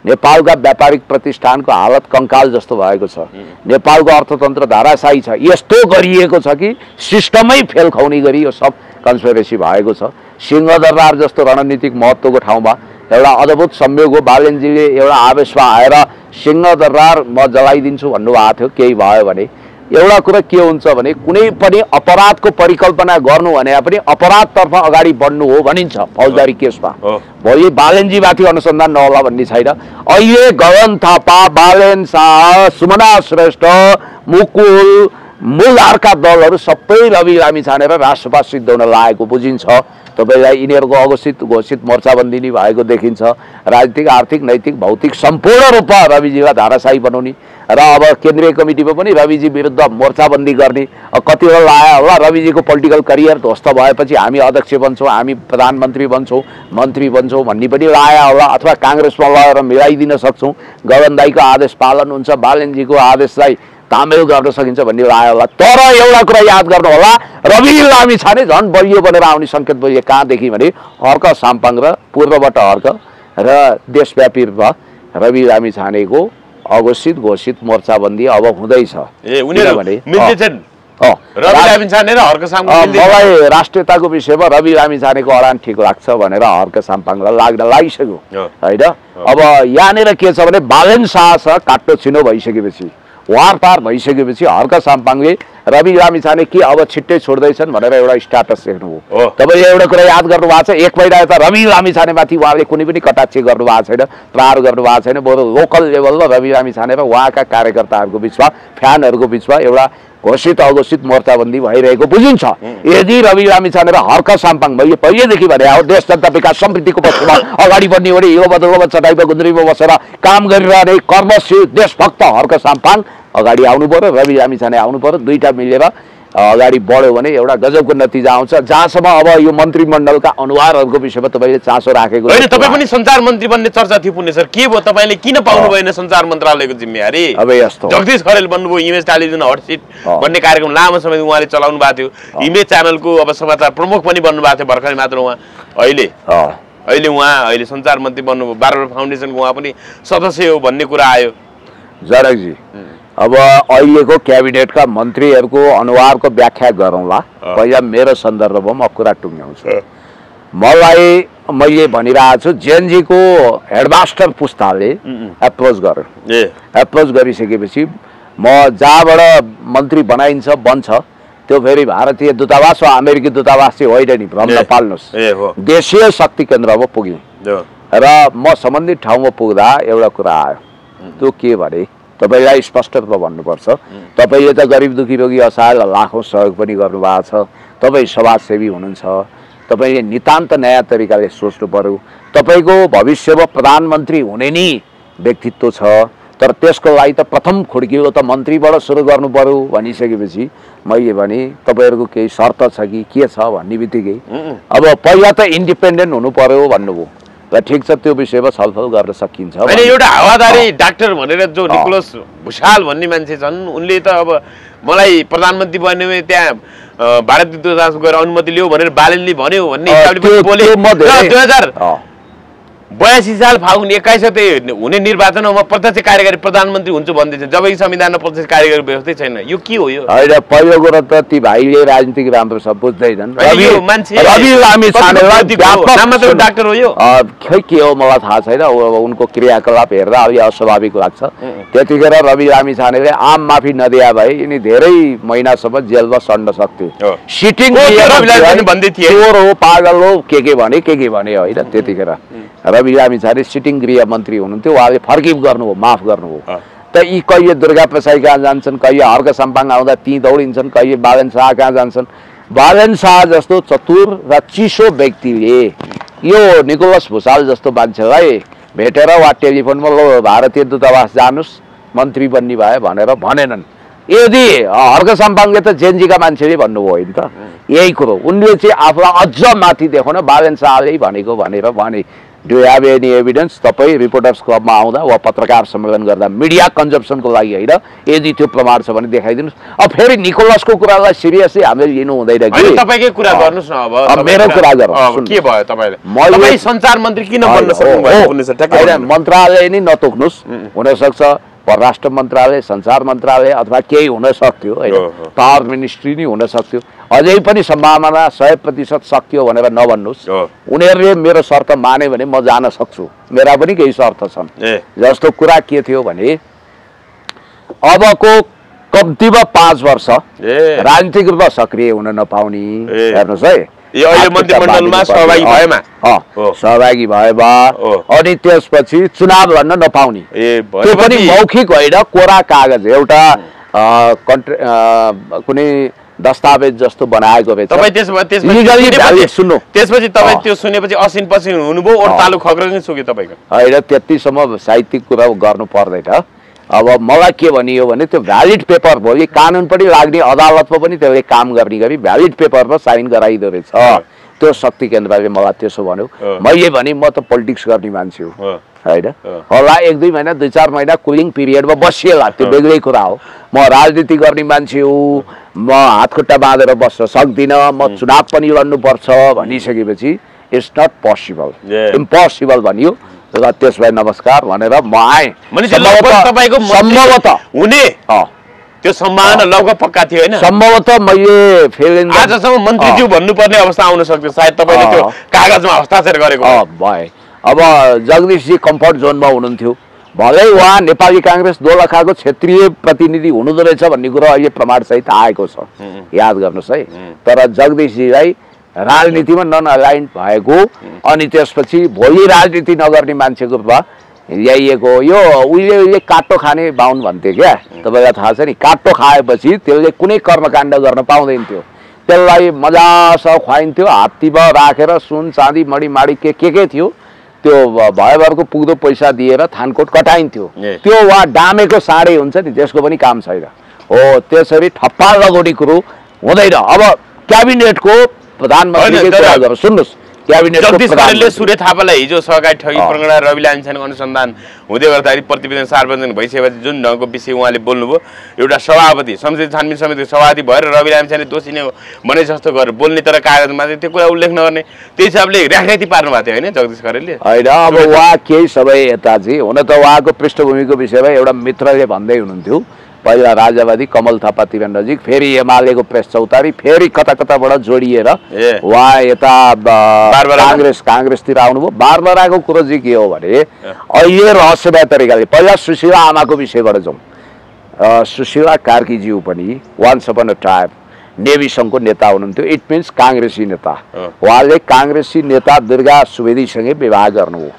नेपालका व्यापारिक प्रतिष्ठानको हालत कंकाल जस्तो भएको छ। नेपालको अर्थतन्त्र धाराशायी छ। यस्तो गरिएको छ कि सिस्टमै फेल खुवाउने गरी यो सब कन्स्पिरेसी भएको छ। सिंहदरबार जस्तो रणनीतिक महत्त्वको ठाउँमा एउटा अद्भुत संयोग हो, बालेनजीले एउटा आवेशमा आएर सिंहदरबार म जलाइदिन्छु भन्नुभएको थियो। केही भयो भने एउटा कुरा के हुन्छ भने कुनै पनि अपराधको परिकल्पना गर्नु भने पनि अपराधतर्फ अगाडि बढ्नु हो भनिन्छ फौजदारी केसमा। भोलि बालेनजीमाथि अनुसन्धान नहोला भन्ने छैन। अहिले गगन थापा, बालेन शाह, सुमना श्रेष्ठ, मुकुल, मूलधारका दलहरू सबै रवि लामिछाने र राष्ट्रपा सिद्धाउन लागेको बुझिन्छ। तपाईलाई यिनीहरूको घोषित मोर्चाबन्दी नै भएको देखिन्छ। राजनीतिक, आर्थिक, नैतिक, भौतिक सम्पूर्ण रूपमा रविजीलाई धाराशायी बनाउने र अब केन्द्रीय कमिटीमा पनि रविजी विरुद्ध मोर्चाबन्दी गर्ने। कतिवटा लायो होला रविजीको पोलिटिकल करियर ध्वस्त भएपछि हामी अध्यक्ष बन्छौँ, हामी प्रधानमन्त्री बन्छौँ, मन्त्री बन्छौँ भन्ने पनि लायो होला, अथवा काङ्ग्रेसमा लगेर मिलाइदिन सक्छौँ। गगन दाईको आदेश पालन हुन्छ, बालेनजीको आदेशलाई तामेल गर्न सकिन्छ भन्ने लाग्यो होला। तर एउटा कुरा याद गर्नु होला, रवि लामिछाने झन् बलियो बनेर आउने सङ्केत बलियो कहाँदेखि भने अर्क साम्पाङ र पूर्वबाट अर्क र देशव्यापी रूपमा रवि लामिछानेको घोषित मोर्चाबन्दी अब हुँदैछ। मलाई राष्ट्रियताको विषयमा रवि लामिछानेको अडान ठिक लाग्छ भनेर हर्क साम्पाङलाई लागिसक्यो होइन। अब यहाँनिर के छ भने बालेन शाहसँग काट्टो छिनो भइसकेपछि, वार पार भइसकेपछि हर्क साम्पाङले रवि लामिछाने के अब छिट्टै छोड्दैछन् भनेर एउटा स्ट्याटस लेख्नु हो। तपाईँले एउटा कुरा याद गर्नु भएको छ, एक महिना यता रवि लामिछानेमाथि उहाँले कुनै पनि कटाक्ष गर्नु भएको छैन, प्रहार गर्नु भएको छैन। बरु लोकल लेभलमा रवि लामिछाने र उहाँका कार्यकर्ताहरूको बिचमा, फ्यानहरूको बिचमा एउटा अघोषित मोर्चाबन्दी भइरहेको बुझिन्छ। यदि रवि लामिछाने र हर्क साम्पाङ मैले पहिलेदेखि भने अब देश जनता विकास समृद्धिको पक्षमा अगाडि बढ्ने हो भने यो बदलमा चटाइमा गुन्द्रीमा बसेर काम गरिरहने कर्मशील देशभक्त हर्क साम्पाङ अगाडि आउनु पर्यो, रवि लामिछाने आउनु पर्यो। दुईटा मिलेर अगाडि बढ्यो भने एउटा गजबको नतिजा आउँछ। जहाँसम्म अब यो मन्त्रीमण्डलका अनुहारहरूको विषयमा तपाईँले चासो राखेको होइन, तपाईँ पनि सञ्चार मन्त्री बन्ने चर्चा थियो पुण्य सर, के भयो तपाईँले किन पाउनु भएन सञ्चार मन्त्रालयको जिम्मेवारी? अब यस्तो जगदीश खरेल बन्नुभयो, इमेज टेलिभिजन हट सिट भन्ने कार्यक्रम लामो समय उहाँले चलाउनु भएको थियो। इमेज च्यानलको अब समाचार प्रमुख पनि बन्नुभएको थियो भर्खरै मात्र उहाँ। अहिले सञ्चार मन्त्री बन्नुभयो, बारबर फाउन्डेसनको उहाँ पनि सदस्य हो भन्ने कुरा आयो। जनकजी अब अहिलेको क्याबिनेटका मन्त्रीहरूको अनुहारको व्याख्या गरौँला। पहिला मेरो सन्दर्भमा म कुरा टुङ्ग्याउँछु। मैले भनिरहेको छु जेएनजीको हेडमास्टर पुस्ताले एप्रोच गरिसकेपछि म जहाँबाट मन्त्री बन्छ त्यो फेरि भारतीय दूतावास वा अमेरिकी दूतावास चाहिँ होइन नि, भ्रम नपाल्नुहोस्, देशीय शक्ति केन्द्रमा पुगेँ र म सम्बन्धित ठाउँमा पुग्दा एउटा कुरा आयो। त्यो के भने तपाईलाई स्पष्ट रूपमा भन्नुपर्छ, तपाईँले त गरिब दुखी रोगी असहायलाई लाखौँ सहयोग पनि गर्नुभएको छ, तपाईँ समाजसेवी हुनुहुन्छ, तपाईँले नितान्त नयाँ तरिकाले सोच्नु पर्यो। तपाईँको भविष्यमा प्रधानमन्त्री हुने नि व्यक्तित्व छ, तर त्यसको लागि त प्रथम खुड्किलो त मन्त्रीबाट सुरु गर्नु पर्यो भनिसकेपछि मैले भने तपाईँहरूको केही शर्त छ कि के छ भन्ने बित्तिकै अब पहिला त इन्डिपेन्डेन्ट हुनु पर्यो भन्नुभयो। ठिक छ, त्यो विषयमा छलफल गर्न सकिन्छ। होइन, एउटा हावादारी डाक्टर भनेर जो निकोलस भुषाल भन्ने मान्छे छन्, उनले त अब मलाई प्रधानमन्त्री बन्ने त्यहाँ भारतीय दूतावास गएर अनुमति लियो भनेर बालेनले भन्यो भन्ने हिसाबले पनि बोले। 2082 साल फागुन 21 गते हुने निर्वाचनमा म प्रत्यक्ष कार्यकारी प्रधानमन्त्री हुन्छु भन्दैछ, जबकि संविधानमा प्रत्यक्ष कार्यकारी व्यवस्थै छैन। यो के हो? यो होइन, पहिलो कुरा त ती भाइले राजनीतिक राम्रो सब बुझ्दैनन्। डाक्टर हो यो, खै के हो मलाई थाहा छैन। उनको क्रियाकलाप हेर्दा अलि अस्वाभाविक लाग्छ। त्यतिखेर रवि लामिछानेले आम माफी नदिया भए यिनी धेरै महिनासम्म जेलमा सड्न सक्थे। सिटिङ भन्दै थिए चोर हो, पागल हो, के भने होइन। त्यतिखेर रवि लामिछाने सिटिङ गृह मन्त्री हुनुहुन्थ्यो, उहाँले फर्किभ गर्नुभयो, माफ गर्नुभयो। त यी कहिले दुर्गा प्रसाई कहाँ जान्छन्, कहिले हर्क साम्पाङ आउँदा ती दौडिन्छन्, कहिले बालन शाह कहाँ जान्छन्। बालन शाह जस्तो चतुर र चिसो व्यक्तिले यो निकोलस भुसाल जस्तो मान्छेलाई भेटेर वा टेलिफोनमा लो भारतीय दूतावास जानुस् मन्त्री बन्ने भए भनेर भनेनन्। यदि हर्क साम्पाङले त जेएनजीका मान्छेले भन्नुभयो नि त यही कुरो। उनले चाहिँ आफूलाई अझ माथि देखाउन बालन शाहले भनेको भनेर भने। Do you have any evidence? तपाईँ रिपोर्टर्स क्लबमा आउँदा वा पत्रकार सम्मेलन गर्दा मिडिया कन्जम्सनको लागि होइन, यदि त्यो प्रमाण छ भने देखाइदिनुहोस्। अब फेरि निकोलसको कुरालाई सिरियसली हामीले लिनु हुँदैन कि। तपाईकै कुरा गर्नुस् न। अब मेरो कुरा गर्नु के भयो तपाईले? तपाईँ सञ्चार मन्त्री किन बन्न सक्नुभयो? मन्त्रालय नै नतोक्नुस्, हुनसक्छ परराष्ट्र मन्त्रालय, सञ्चार मन्त्रालय अथवा केही हुन सक्थ्यो होइन, पावर मिनिस्ट्री नै हुन सक्थ्यो। अझै पनि सम्भावना 100% सक्यो भनेर नभन्नुहोस्। उनीहरूले मेरो शर्त माने भने म जान सक्छु, मेरा पनि केही शर्त छन्। जस्तो कुरा के थियो भने अबको कम्तीमा 5 वर्ष राजनीतिक रूपमा सक्रिय हुन नपाउने। हेर्नुहोस् है, यो अहिले मन्त्रीमण्डलमा सहभागी भएमा सहभागी भएमा अनि त्यसपछि चुनाव लड्न नपाउने। त्यो पनि मौखिक होइन, कोरा कागज एउटा कुनै दस्तावेज जस्तो बनाएको रहेछ। तपाईँ त्यसपछि तपाईँ त्यो सुनेपछि असिन पसिन हुनुभयो, ओठ तालु खग्रनै सुक्यो तपाईँको? होइन, त्यतिसम्म साहित्यिक कुरा गर्नु पर्दैन। अब मलाई के भनियो भने त्यो भ्यालिड पेपर भोलि कानुन पनि लाग्ने अदालतमा पनि त्यसले काम गर्ने गरी भ्यालिड पेपरमा साइन गराइदो रहेछ। त्यो शक्ति केन्द्रले मलाई त्यसो भन्यो। मैले भने म त पोलिटिक्स गर्ने मान्छे हो होइन, होला 1-2 महिना 2-4 महिना कुलिङ पिरियडमा बसिएला, त्यो बेग्लै कुरा हो। म राजनीति गर्ने मान्छे हो, म हातखुट्टा बाँधेर बस्न सक्दिनँ, म चुनाव पनि लड्नुपर्छ भनिसकेपछि इट्स नट पोसिबल, इम्पोसिबल भनियो र त्यसलाई नमस्कार भनेर म आएँ। सम्भवतः हुने त्यो सम्भावना लगभग पक्का थियो होइन? सम्भवतः मैले फेरि आजसम्म मन्त्रीज्यू भन्नुपर्ने अवस्था आउन सक्थ्यो, सायद तपाईँले त्यो कागजमा हस्ताक्षर गरेको भए। अब जगदीशजी कम्फर्ट जोनमा हुनुहुन्थ्यो, भलै उहाँ नेपाली काङ्ग्रेस दोलखाको क्षेत्रीय प्रतिनिधि हुनुहुँदो रहेछ भन्ने कुरो अहिले प्रमाणसहित आएको छ, याद गर्नुहोस् है। तर जगदीशजीलाई राजनीतिमा नन अलाइन्ड भएको अनि त्यसपछि भोलि राजनीति नगर्ने मान्छेको रूपमा ल्याइएको। यो उहिले काटो खाने बाहुन भन्थे क्या, तपाईँलाई थाहा छ नि। काटो खाएपछि त्यसले कुनै कर्मकाण्ड गर्न पाउँदैन थियो, त्यसलाई मजासँग खुवाइन्थ्यो, हात्तीमा राखेर सुन चाँदी मणिमाडी के थियो त्यो भएभरको पुग्दो पैसा दिएर थानकोट कटाइन्थ्यो। त्यो उहाँ डामेको साँडे हुन्छ नि, त्यसको पनि काम छैन हो। त्यसरी ठप्पा लगाउने कुरो हुँदैन। अब क्याबिनेटको प्रधानमन्त्रीले कुरा गर्नु सुन्नुहोस्, जगदीशले सूर्य थापालाई हिजो सहकारी ठगी प्रकरण रवि लामिछानेको अनुसन्धान हुँदै गर्दाखेरि प्रतिवेदन सार्वजनिक भइसकेपछि जुन ढङ्गको विषय उहाँले बोल्नुभयो, एउटा सभापति संसदीय छानबिन समितिको सभापति भएर रवि लामिछाने दोषी नै भने जस्तो गरेर बोल्ने तर कागजमा चाहिँ त्यो कुरा उल्लेख नगर्ने, त्यही हिसाबले र्याखराती पार्नु भएको थियो होइन जगदीश खरेलले? होइन, अब उहाँ केही समय यता चाहिँ हुन त उहाँको पृष्ठभूमिको विषयमा एउटा मित्रले भन्दै हुनुहुन्थ्यो, पहिला राजावादी कमल थापातिर नजिक, फेरि एमालेको प्रेस चौतारी, फेरि कता कताबाट जोडिएर उहाँ यता काङ्ग्रेसतिर आउनुभयो। बारबराको कुरो चाहिँ के हो भने अहिले रहस्यमय तरिकाले पहिला सुशीला आमाको विषयबाट जाउँ। सुशीला कार्कीज्यू पनि वान्स अपन अ टाइम नेभी सङ्घको नेता हुनुहुन्थ्यो, इट मिन्स काङ्ग्रेसी नेता। उहाँले काङ्ग्रेसी नेता दुर्गा सुवेदीसँगै विवाह गर्नुभयो,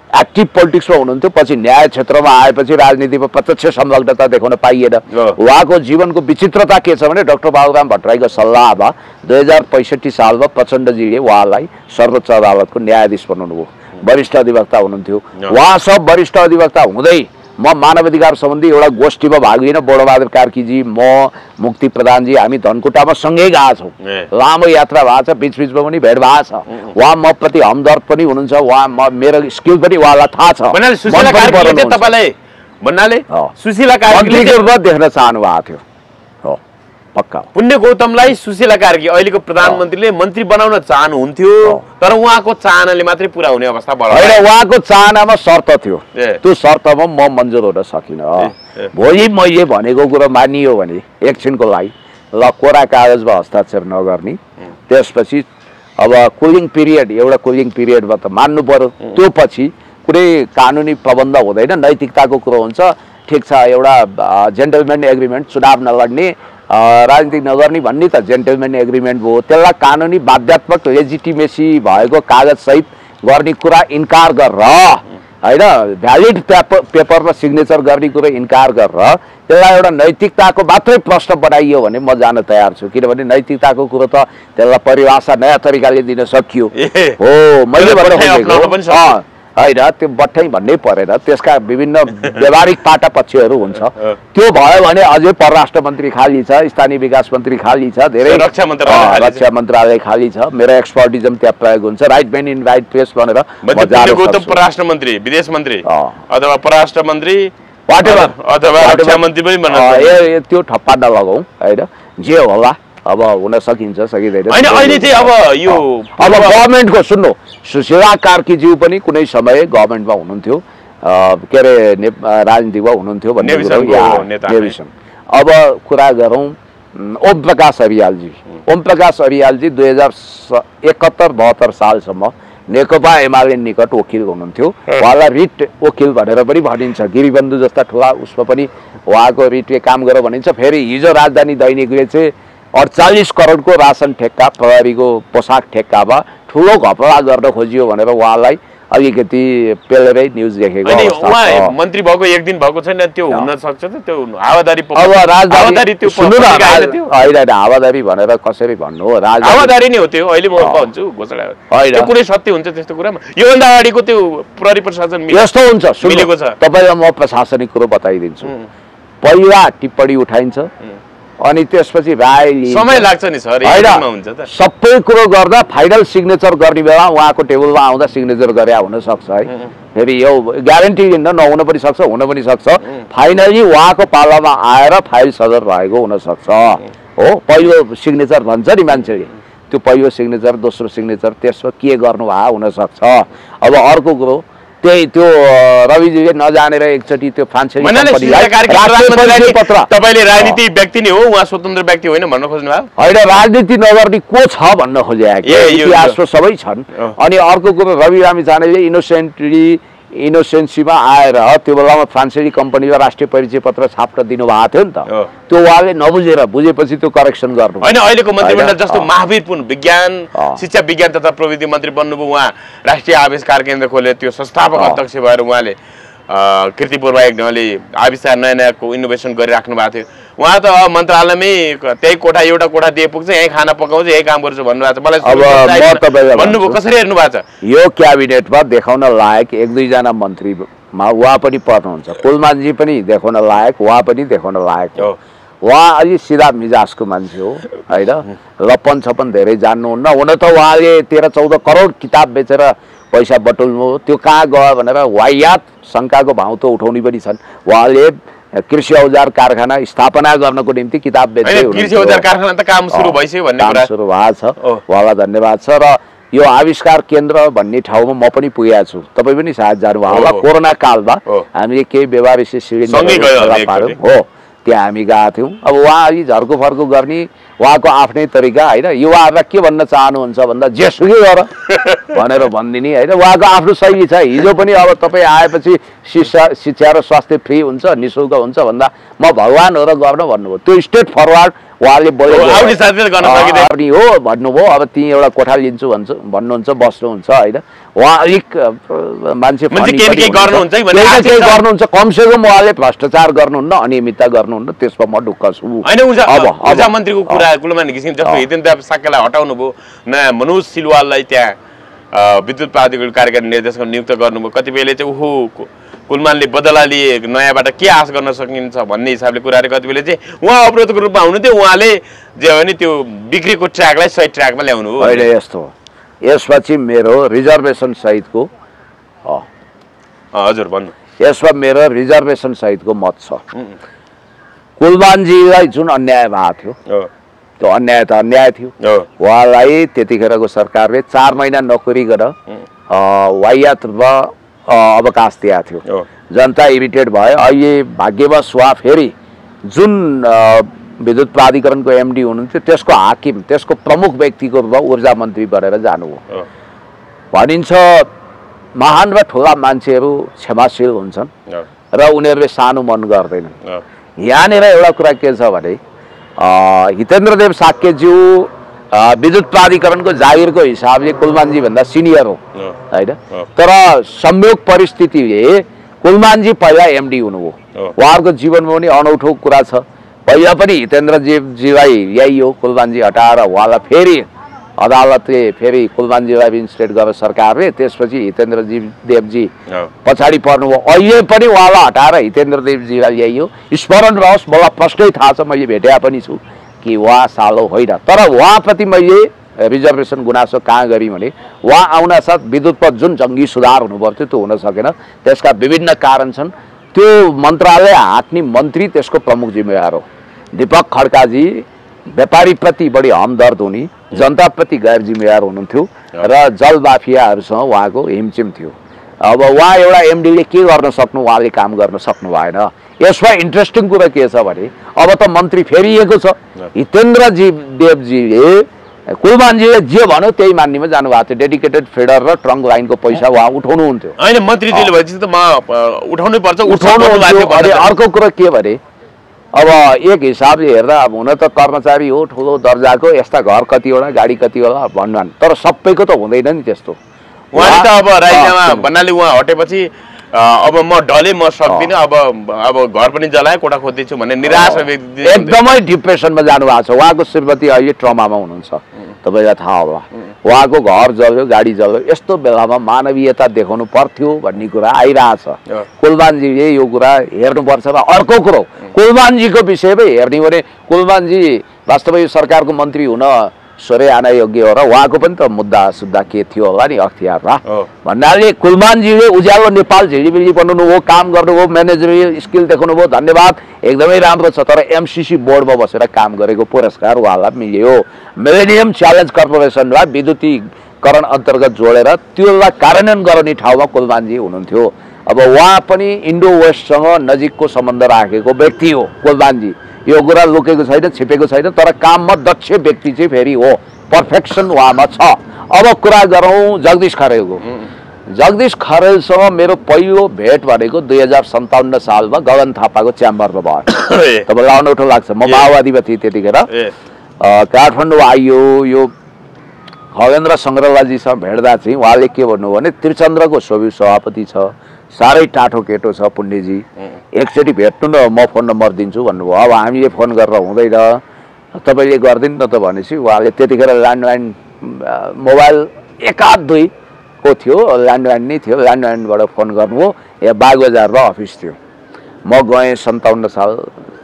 एक्टिभ पोलिटिक्समा हुनुहुन्थ्यो। पछि न्याय क्षेत्रमा आएपछि राजनीतिमा प्रत्यक्ष संलग्नता देखाउन पाइएन। उहाँको जीवनको विचित्रता के छ भने डाक्टर बाबुराम भट्टराईको सल्लाहमा 2065 सालमा प्रचण्डजीले उहाँलाई सर्वोच्च अदालतको न्यायाधीश बनाउनुभयो, वरिष्ठ अधिवक्ता हुनुहुन्थ्यो। उहाँ सब वरिष्ठ अधिवक्ता हुँदै म मानवाधिकार सम्बन्धी एउटा गोष्ठीमा भाग लिन बडोबहादुर कार्कीजी, म मुक्ति प्रधानजी हामी धनकुटामा सँगै गएका छौँ, लामो यात्रा भएको छ, बिचबिचमा पनि भेट भएको छ। उहाँ म प्रति हमदर्द पनि हुनुहुन्छ, उहाँ मेरो स्किल पनि उहाँलाई थाहा छ। सुशीला कार्कीले देख्न चाहनु भएको थियो पक्का। पुण्य गौतमलाई सुशीला कार्की अहिलेको प्रधानमन्त्रीले मन्त्री बनाउन चाहनुहुन्थ्यो, तर उहाँको चाहनाले मात्रै पुरा हुने अवस्था होइन, उहाँको चाहनामा शर्त थियो, त्यो शर्तमा म मन्जुर हुन सकिनँ। भोलि मैले भनेको कुरो मानियो भने एकछिनको लागि ल कोरा कागजमा हस्ताक्षर नगर्ने, त्यसपछि अब कुलिङ पिरियड, एउटा कुलिङ पिरियडमा त मान्नु पर्यो। त्यो पछि कुनै कानुनी प्रबन्ध हुँदैन, नैतिकताको कुरो हुन्छ। ठिक छ, एउटा जेन्टलमेन एग्रिमेन्ट, चुनाव नलड्ने, राजनीति नगर्ने भन्ने त जेन्टलमेन एग्रिमेन्ट भयो। त्यसलाई कानुनी बाध्यात्मक लेजिटिमेसी भएको कागजसहित गर्ने कुरा इन्कार गरेर होइन भ्यालिड पेपरमा सिग्नेचर गर्ने कुरो इन्कार गरेर त्यसलाई एउटा नैतिकताको मात्रै प्रश्न बनाइयो भने म जान तयार छु, किनभने नैतिकताको कुरो त त्यसलाई परिभाषा नयाँ तरिकाले दिन सकियो हो। मैले होइन त्यो बट्टै भन्नै परेन, त्यसका विभिन्न व्यवहारिक पाटा पक्षहरू हुन्छ। त्यो भयो भने अझै परराष्ट्र मन्त्री खाली छ, स्थानीय विकास मन्त्री खाली छ, धेरै रक्षा मन्त्रालय खाली छ, मेरो एक्सपर्टिजम त्यहाँ प्रयोग हुन्छ। Right man in right place भनेर परराष्ट्र मन्त्री, विदेश मन्त्री अथवा परराष्ट्र मन्त्री अथवा रक्षा मन्त्री पनि त्यो ठप्पा नलगाउँ होइन, जे होला अब हुन सकिन्छ सकिँदैन। अहिले चाहिँ अब यो अब गभर्मेन्टको सुन्नु, सुशीला कार्कीज्यू पनि कुनै समय गभर्मेन्टमा हुनुहुन्थ्यो, के अरे राजनीतिमा हुनुहुन्थ्यो भन्ने अब कुरा गरौँ ओम प्रकाश अरियालजी। ओम प्रकाश अरियालजी 2071-72 सालसम्म नेकपा एमाले निकट वकिल हुनुहुन्थ्यो। उहाँलाई रिट वकिल भनेर पनि भनिन्छ, गिरिबन्धु जस्ता ठुला उसमा पनि उहाँको रिटले काम गरेर भनिन्छ। फेरि हिजो राजधानी दैनिकले चाहिँ 48 करोडको रासन ठेक्का, प्रहरीको पोसाक ठेक्कामा ठुलो घपला गर्न खोजियो भनेर उहाँलाई अलिकति पेलेरै न्युज देखेको अवस्था। मन्त्री भएको एक दिन भएको छैन, त्यो हुन सक्छ त? त्यो हावादारी होइन, हावादारी भनेर कसरी भन्नु हो, हावादारी नै हो त्यो। अहिले म भन्छु घोषणा होइन, कुनै सत्य हुन्छ त्यस्तो कुरामा? योभन्दा अगाडिको त्यो प्रहरी प्रशासन यस्तो हुन्छ, मिलेको छ। तपाईँलाई म प्रशासनिक कुरो बताइदिन्छु। पहिला टिप्पणी उठाइन्छ अनि त्यसपछि राय समय लाग्छ नि सर, हुन्छ त सबै कुरो गर्दा फाइनल सिग्नेचर गर्ने बेला उहाँको टेबलमा आउँदा सिग्नेचर गरे हुन सक्छ है। फेरि यो ग्यारेन्टी नहुन पनि सक्छ, हुन पनि सक्छ। फाइनली उहाँको पालामा आएर फाइल सदर भएको हुन सक्छ हो। पहिलो सिग्नेचर भन्छ नि मान्छेले, त्यो पहिलो सिग्नेचर, दोस्रो सिग्नेचर, त्यसमा के गर्नुभयो हुन सक्छ। अब अर्को कुरो त्यही त्यो रविजीले नजानेर एकचोटि त्यो तपाईँले राजनीति व्यक्ति नै हो, उहाँ स्वतन्त्र व्यक्ति होइन भन्न खोज्नु भयो? होइन, राजनीति नगर्ने को छ भन्न खोजेको, इतिहासमा सबै छन्। अनि अर्को कुरो रवि लामिछानेले इनोसेन्सीमा आएर त्यो बेलामा फ्रान्सेली कम्पनीमा राष्ट्रिय परिचय पत्र छाप्न दिनुभएको थियो नि त, त्यो उहाँले नबुझेर बुझेपछि त्यो करेक्सन गर्नु होइन। अहिलेको मन्त्रीमण्डल जस्तो महावीरपूर्ण विज्ञान शिक्षा विज्ञान तथा प्रविधि मन्त्री बन्नुभयो, उहाँ राष्ट्रिय आविष्कार केन्द्र खोले, त्यो संस्थापक अध्यक्ष भएर उहाँले कीर्तिपुरमा एक ढङ्गले आविष्कार नयाँ नयाँको इनोभेसन गरिराख्नु भएको थियो। उहाँ त मन्त्रालयमै त्यही कोठा एउटा कोठा दिए पुग्छ, यहीँ खाना पकाउँछ, यही काम गर्छु भन्नुभएको छ। मलाई भन्नुभयो, कसरी हेर्नु भएको छ? यो क्याबिनेटमा देखाउन लायक एक दुईजना मन्त्रीमा उहाँ पनि पर्नुहुन्छ, कुलमानजी पनि देखाउन लायक, उहाँ पनि देखाउन लायक हो। उहाँ अलि सिधा मिजाजको मान्छे हो होइन, लपन छपन धेरै जान्नुहुन्न। हुन त उहाँले 13-14 करोड किताब बेचेर पैसा बटुल्नु हो, त्यो कहाँ गयो भनेर वाहियात शङ्काको भाउ त उठाउने पनि छन्। उहाँले कृषि औजार कारखाना स्थापना गर्नको निम्ति किताब बेच्दै हुनुहुन्छ। कृषि औजार कारखाना त काम सुरु भइसक्यो भन्ने कुरा सुरु भएको छ, उहाँलाई धन्यवाद छ। र यो आविष्कार केन्द्र भन्ने ठाउँमा म पनि पुगेको छु, तपाईँ पनि सायद जानुभयो होला। कोरोना कालमा हामीले केही व्यवहार सिलिन्डर पार्यौँ हो, त्यहाँ हामी गएका थियौँ। अब उहाँ अलि झर्को फर्को गर्ने उहाँको आफ्नै तरिका होइन। युवाहरूलाई के भन्न चाहनुहुन्छ भन्दा जेसुकै गर भनेर भनिदिने होइन, उहाँको आफ्नो शैली छ। हिजो पनि अब तपाईँ आएपछि शिक्षा र स्वास्थ्य फ्री हुन्छ, निःशुल्क हुन्छ भन्दा म भगवान् हो र गर्न भन्नुभयो। त्यो स्ट्रेट फरवार्ड उहाँले बोलेको हो भन्नुभयो। अब त्यहीँ एउटा कोठा लिन्छु भन्नुहुन्छ, बस्नुहुन्छ होइन। उहाँ अलिक मान्छे गर्नुहुन्छ, कमसेकम उहाँले भ्रष्टाचार गर्नुहुन्न, अनियमितता गर्नुहुन्न, त्यसमा म ढुक्क छु। ऊर्जा मन्त्रीको कुरा कुलमान घिसिङ जस्तो हितेन्द्र साक्यलाई हटाउनु भयो, नयाँ मनोज सिलवाललाई त्यहाँ विद्युत प्राधिकरण कार्यकारी निर्देशक नियुक्त गर्नुभयो। कतिपयले चाहिँ ओहो कुलमानले बदला लिए, नयाँबाट के आश गर्न सकिन्छ भन्ने हिसाबले कुराहरू, कतिपयले चाहिँ उहाँ अवरोधको रूपमा हुनुहुन्थ्यो, उहाँले जे हो नि त्यो बिक्रीको ट्र्याकलाई सही ट्र्याकमा ल्याउनु हो। अहिले यस्तो यसपछि मेरो रिजर्भेसन सहितको हजुर भन्नु, यसमा मेरो रिजर्भेसन सहितको मत छ। कुलमानजीलाई जुन अन्याय भएको थियो, त्यो अन्याय त अन्याय थियो। उहाँलाई त्यतिखेरको सरकारले 4 महिना नोकरी गरेर वाहियात रूपमा अवकाश दिएको थियो। जनता इरिटेट भयो। अहिले भाग्यवश उहाँ फेरि जुन विद्युत प्राधिकरणको एमडी हुनुहुन्थ्यो त्यसको हाकिम, त्यसको प्रमुख व्यक्तिको रूपमा ऊर्जा मन्त्री बनेर जानुभयो। भनिन्छ महान र ठुला मान्छेहरू क्षमाशील हुन्छन् र उनीहरूले सानो मन गर्दैनन्। यहाँनिर एउटा कुरा के छ भने हितेन्द्रदेव साक्यज्यू विद्युत प्राधिकरणको जागिरको हिसाबले कुलमानजी भन्दा सिनियर हो हैन, तर संयोग परिस्थितिले कुलमानजी पहिला एमडी हुनुभयो। उहाँहरूको जीवनमा पनि अनौठो कुरा छ। पहिला पनि हितेन्द्रजीलाई यही हो, कुलमानजी हटाएर उहाँलाई फेरि अदालतले फेरि कुलमानजीलाई इन्स्टेट गरेर सरकारले, त्यसपछि हितेन्द्रजी देवजी पछाडि पर्नुभयो। अहिले पनि उहाँलाई हटाएर हितेन्द्र देवजीलाई यही हो। स्मरण रहोस्, मलाई प्रष्टै थाहा छ, मैले भेटेका पनि छु कि उहाँ सालो होइन, तर उहाँप्रति मैले रिजर्भेसन गुनासो कहाँ गरेँ भने उहाँ आउनासाथ विद्युतमा जुन जङ्गी सुधार हुनुपर्थ्यो त्यो हुन सकेन। त्यसका विभिन्न कारण छन्। त्यो मन्त्रालय हाँक्ने मन्त्री त्यसको प्रमुख जिम्मेवार हो। दीपक खड्काजी व्यापारीप्रति बढी हमदर्द हुने, जनताप्रति गैर जिम्मेवार हुनुहुन्थ्यो र जल माफियाहरूसँग उहाँको हिमचिम थियो। अब उहाँ एउटा एमडीले के गर्न सक्नु, उहाँले काम गर्न सक्नु भएन। यसमा इन्ट्रेस्टिङ कुरा के छ भने अब त मन्त्री फेरिएको छ। हितेन्द्रजी देवजीले कुलमानजीले जे भन्यो त्यही मान्नेमा जानुभएको थियो। डेडिकेटेड फिडर र ट्रङ्क लाइनको पैसा उहाँ उठाउनुहुन्थ्यो। होइन मन्त्री भएपछि त म उठाउनै पर्छ, उठाउनु। अनि अर्को कुरा के भने अब एक हिसाबले हेर्दा अब हुन त कर्मचारी हो, ठुलो दर्जाको, यस्ता घर कतिवटा, गाडी कतिवटा भन्नुन्, तर सबैको त हुँदैन नि त्यस्तो। उहाँले त अब राजीनामा भन्नाले उहाँ हटेपछि अब म डले, म सक्दिनँ, अब घर पनि जलाए, कोठा खोज्दैछु भन्ने निराश व्यक्ति एकदमै डिप्रेसनमा जानुभएको छ। उहाँको श्रीमती अहिले ट्रमामा हुनुहुन्छ, तपाईँलाई थाहा होला। उहाँको घर जल्यो, गाडी जल्यो। यस्तो बेलामा मानवीयता देखाउनु पर्थ्यो भन्ने कुरा आइरहेछ। कुलमानजीले यो कुरा हेर्नुपर्छ। र अर्को कुरो कुलमानजीको विषयमै हेर्ने भने कुलमानजी वास्तवमा यो सरकारको मन्त्री हुन स्वरै आना योग्य हो र उहाँको पनि त मुद्दा सुद्धा के थियो होला नि अख्तियार भन्नाले कुलमानजीले उज्यालो नेपाल झिलिमिली बनाउनु हो, काम गर्नुभयो, म्यानेजरियल स्किल देखाउनु भयो, धन्यवाद, एकदमै राम्रो छ। तर एमसिसी बोर्डमा बसेर काम गरेको पुरस्कार उहाँलाई मिल्यो। मिलेनियम च्यालेन्ज कर्पोरेसनलाई विद्युतीकरण अन्तर्गत जोडेर त्यसलाई कार्यान्वयन गराउने ठाउँमा कुलमानजी हुनुहुन्थ्यो। अब उहाँ पनि इन्डो वेस्टसँग नजिकको सम्बन्ध राखेको व्यक्ति हो कुलमानजी। यो कुरा लुकेको छैन, छिपेको छैन, तर काममा दक्ष व्यक्ति चाहिँ फेरि हो, पर्फेक्सन उहाँमा छ। अब कुरा गरौँ जगदीश खरेलको। जगदीश खरेलसँग मेरो पहिलो भेट भनेको 2057 सालमा गगन थापाको च्याम्बरमा भयो। तपाईँलाई अनौठो लाग्छ, म माओवादीमा थिएँ त्यतिखेर। काठमाडौँ आइयो, यो खगेन्द्र सङ्ग्रलाजीसँग भेट्दा चाहिँ उहाँले के भन्नुभयो भने त्रिचन्द्रको सोभि सभापति छ, साह्रै टाठो केटो छ पुण्यजी, एकचोटि भेट्नु न, म फोन नम्बर दिन्छु भन्नुभयो। अब हामीले फोन गरेर हुँदैन, तपाईँले गरिदिनु न त भनेपछि उहाँले त्यतिखेर ल्यान्डलाइन मोबाइल एकाध दुईको थियो, ल्यान्डलाइन नै थियो, ल्यान्डलाइनबाट फोन गर्नुभयो। यहाँ बागबजारमा अफिस थियो। म गएँ 57 साल,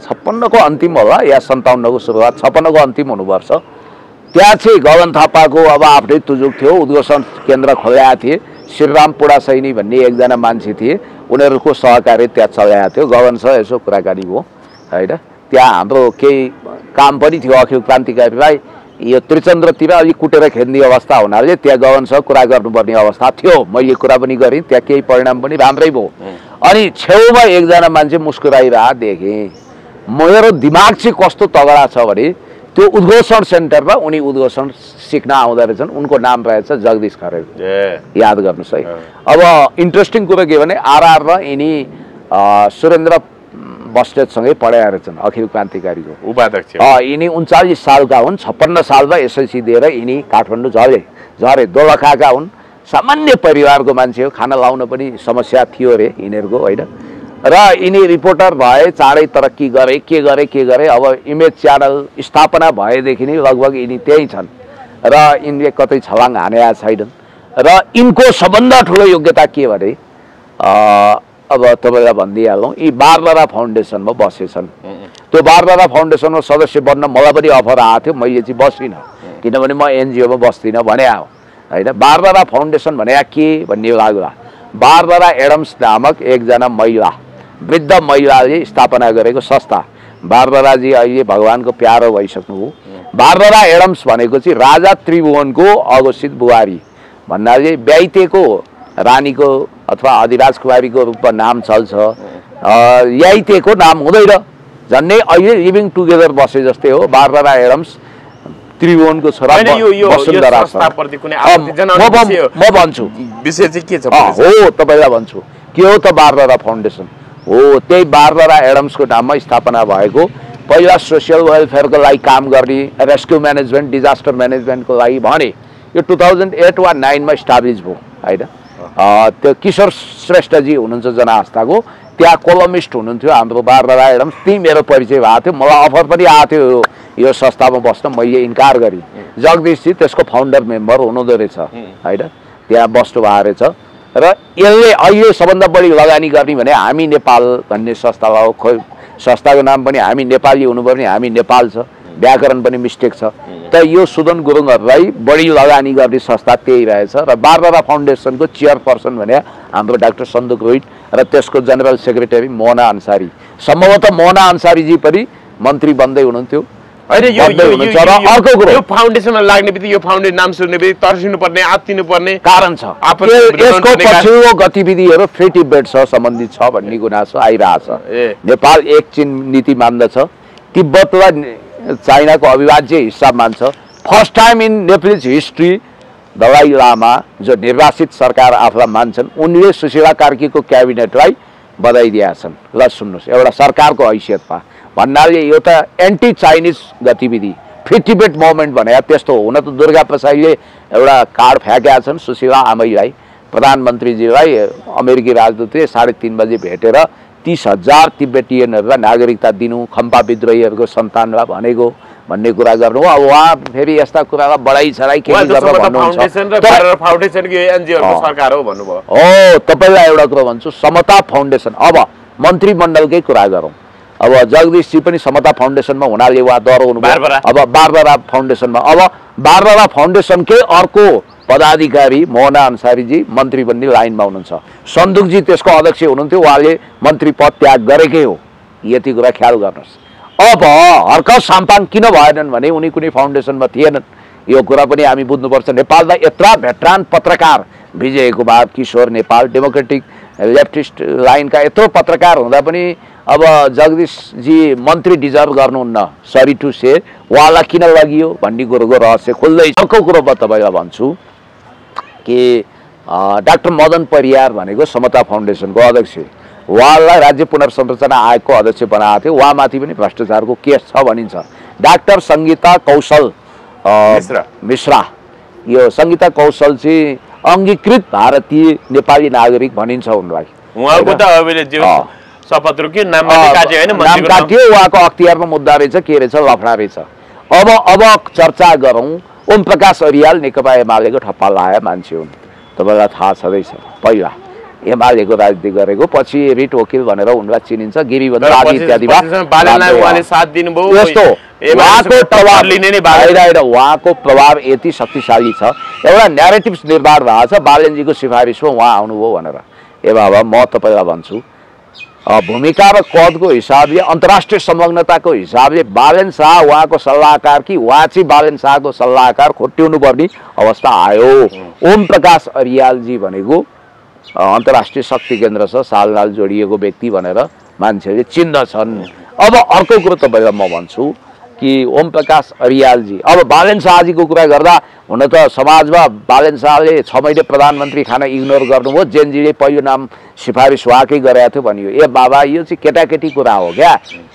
56 को अन्तिम होला या 57 को सुरुवात, 56 को अन्तिम हुनुपर्छ। त्यहाँ चाहिँ गगन थापाको अब आफ्नै तुजुक थियो, उद्घोषण केन्द्र खोलेका थिए। श्रीराम पुडा सैनी भन्ने एकजना मान्छे थिए, उनीहरूको सहकारी त्यहाँ चलाएको थियो। गगनसँग यसो कुराकानी भयो होइन। त्यहाँ हाम्रो केही काम पनि थियो अखिल क्रान्तिकारीलाई यो त्रिचन्द्रतिर अलिक कुटेर खेल्ने अवस्था हुनाले त्यहाँ गगनसँग कुरा गर्नुपर्ने अवस्था थियो। मैले कुरा पनि गरेँ, त्यहाँ केही परिणाम पनि राम्रै भयो। अनि छेउमा एकजना मान्छे मुस्कुराइरहेको देखेँ। मेरो दिमाग चाहिँ कस्तो तगडा छ भने त्यो उद्घोषण सेन्टरमा उनी उद्घोषण सिक्न आउँदो रहेछन्, उनको नाम रहेछ जगदीश खरेल। याद गर्नुहोस् है। अब इन्ट्रेस्टिङ कुरा के भने आरआर र यिनी सुरेन्द्र बस्नेतसँगै पढाएका रहेछन्, अखिल क्रान्तिकारीको उपाध्यक्ष। यिनी 39 सालका हुन्। 56 सालमा एसएलसी दिएर यिनी काठमाडौँ झरे दोलखाका हुन्। सामान्य परिवारको मान्छे हो, खाना लाउन पनि समस्या थियो अरे यिनीहरूको होइन। र यिनी रिपोर्टर भए, चाँडै तरक्की गरे, के गरे। अब इमेज च्यानल स्थापना भएदेखि नै लगभग यिनी त्यही छन् र यिनले कतै छलाङ हानेका छैनन्। र यिनको सबभन्दा ठुलो योग्यता के भने अब तपाईँलाई भनिदिइहालौँ, यी बारबरा फाउन्डेसनमा बसेछन्। त्यो बारबरा फाउन्डेसनमा सदस्य बन्न मलाई पनि अफर आएको थियो, मैले चाहिँ बसिनँ किनभने म एनजिओमा बस्दिनँ भने हो होइन। बारबरा फाउन्डेसन भने के भन्ने लाग्ला, बारबरा एडम्स नामक एकजना महिला, वृद्ध महिलाले स्थापना गरेको संस्था। बारबराजी अहिले भगवानको प्यारो भइसक्नुभयो। बारबरा एडम्स भनेको चाहिँ राजा त्रिभुवनको अघोषित बुहारी भन्नाले ब्याइतेको रानीको अथवा अधिराज कुमारीको रूपमा नाम चल्छ, याइतेको नाम हुँदैन। झन्डै अहिले लिभिङ टुगेदर बसे जस्तै हो। बारबरा एडम्स त्रिभुवनको छोरा वसुन्धरा छ। म भन्छु विषय चाहिँ के छ हो, तपाईँलाई भन्छु के हो त बारबरा फाउन्डेसन हो। त्यही बारबरा एडम्सको नाममा स्थापना भएको पहिला सोसियल वेलफेयरको लागि काम गर्ने, रेस्क्यु म्यानेजमेन्ट, डिजास्टर म्यानेजमेन्टको लागि भने यो 2008 वा 9 मा इस्टाब्लिस भयो होइन। त्यो किशोर श्रेष्ठजी हुनुहुन्छ जनआस्थाको, त्यहाँ कोलमिस्ट हुनुहुन्थ्यो हाम्रो बारबरा एडम्स, ती मेरो परिचय भएको थियो, मलाई अफर पनि आएको थियो यो संस्थामा बस्न, मैले इन्कार गरेँ। जगदीशजी त्यसको फाउन्डर मेम्बर हुनुहुँदो रहेछ होइन, त्यहाँ बस्नु भएको रहेछ। र यसले अहिले सबभन्दा बढी लगानी गर्ने भने हामी नेपाल भन्ने संस्था हो, खोइ संस्थाको नाम पनि हामी नेपाली हुनुपर्ने, हामी नेपाल छ, व्याकरण पनि मिस्टेक छ। त यो सुदन गुरुङहरूलाई बढी लगानी गर्ने संस्था त्यही रहेछ। र बारबरा फाउन्डेसनको चेयरपर्सन भने हाम्रो डाक्टर सन्दुक रोहित र त्यसको जनरल सेक्रेटरी मोहना अन्सारी, सम्भवतः मोहना अन्सारीजी पनि मन्त्री बन्दै हुनुहुन्थ्यो। अर्को कुरो यो फाउन्डेसनमा लाग्ने बित्तिकै यो फाउन्डेसन नाम सुन्ने बित्तिकै तर्सिनु पर्ने, आत्तिनु पर्ने कारण छ। यसको पछिल्लो गतिविधिहरू फ्री तिब्बतसँग सम्बन्धित छ भन्ने गुनासो आइरहेछ। नेपाल एक चीन नीति मान्दछ, तिब्बतलाई चाइनाको अविभाज्य हिस्सा मान्छ। First time in Nepalese history Dalai Lama जो निर्वाचित सरकार आफूलाई मान्छन्, उनले सुशीला कार्कीको क्याबिनेटलाई बधाई दिएका छन्। ल सुन्नुहोस्, एउटा सरकारको हैसियतमा भन्नाले यो त एन्टी चाइनिज गतिविधि, फ्री तिब्बत मुभमेन्ट भने त्यस्तो हुन त दुर्गा प्रसाईले एउटा कार्ड फ्याँकेका छन् सुशीला आमैलाई, प्रधानमन्त्रीजीलाई अमेरिकी राजदूतले 3:30 बजे भेटेर 30,000 तिब्बतीयनहरूलाई नागरिकता दिनु, खम्पा विद्रोहीहरूको सन्तानलाई भनेको भन्ने कुरा गर्नु। अब उहाँ फेरि यस्ता कुरालाई बढाइ चढाइ के गरेर भन्नुहुन्छ, हो तपाईँलाई एउटा कुरा भन्छु, समता फाउन्डेसन। अब मन्त्रीमण्डलकै कुरा गरौँ, अब जगदीशजी पनि समता फाउन्डेसनमा हुनाले उहाँ डरो हुनुभयो। अब बारबरा फाउन्डेसनमा, अब बारबरा फाउन्डेसनकै अर्को पदाधिकारी मोहना अन्सारीजी मन्त्री बन्ने लाइनमा हुनुहुन्छ। सन्दुकजी त्यसको अध्यक्ष हुनुहुन्थ्यो, उहाँले मन्त्री पद त्याग गरेकै हो, यति कुरा ख्याल गर्नुहोस्। अब हर्क साम्पाङ किन भएनन् भने उनी कुनै फाउन्डेसनमा थिएनन्, यो कुरा पनि हामी बुझ्नुपर्छ। नेपालमा यत्रा भेटरान पत्रकार, विजय कुमार, किशोर नेपाल, डेमोक्रेटिक लेफ्टिस्ट लाइनका यत्रो पत्रकार हुँदा पनि अब जगदीशजी मन्त्री डिजर्भ गर्नुहुन्न, सरी टु से, उहाँलाई किन लगियो भन्ने कुरोको रहस्य खोल्दैछ। अर्को कुरो म तपाईँलाई भन्छु कि डाक्टर मदन परियार भनेको समता फाउन्डेसनको अध्यक्ष, उहाँलाई राज्य पुनर्संरचना आयोगको अध्यक्ष बनाएको थियो, उहाँमाथि पनि भ्रष्टाचारको केस छ भनिन्छ। डाक्टर सङ्गीता कौशल मिश्रा, यो सङ्गीता कौशल चाहिँ अङ्गीकृत भारतीय नेपाली नागरिक भनिन्छ उनलाई। उहाँको त शपथ रोक्यो, नाम काट्यो, उहाँको अख्तियारमा मुद्दा रहेछ, के रहेछ, लफडा रहेछ। अब चर्चा गरौँ, ओम प्रकाश अर्याल नेकपा एमालेको ठप्पा लगाए मान्छे हुन्, तपाईँलाई थाहा छँदैछ। पहिला एमालेको राजनीति गरेको, पछि रिट वकिल भनेर उनलाई चिनिन्छ, गिरिबन्धु आदि इत्यादिमा यस्तो उहाँको प्रभाव यति शक्तिशाली छ। एउटा न्यारेटिभ निर्माण भएको छ, बालनजीको सिफारिसमा उहाँ आउनुभयो भनेर। ए बाबा, म तपाईँलाई भन्छु, भूमिका र कदको हिसाबले, अन्तर्राष्ट्रिय संलग्नताको हिसाबले बालन शाह उहाँको सल्लाहकार कि उहाँ चाहिँ बालन शाहको सल्लाहकार खोट्याउनु पर्ने अवस्था आयो। ओम प्रकाश अर्यालजी भनेको अन्तर्राष्ट्रिय शक्ति केन्द्र छ, सालनाल जोडिएको व्यक्ति भनेर मान्छेले चिन्दछन्। अब अर्को कुरो तपाईँलाई म भन्छु कि ओम प्रकाश अर्यालजी, अब बालन शाहजीको कुरा गर्दा हुन त समाजमा बालन शाहले 6 महिने प्रधानमन्त्री खान इग्नोर गर्नुभयो, जेनजीले पहिलो नाम सिफारिस उहाँकै गरेको थियो भनियो। ए बाबा, यो चाहिँ केटाकेटी कुरा हो क्या,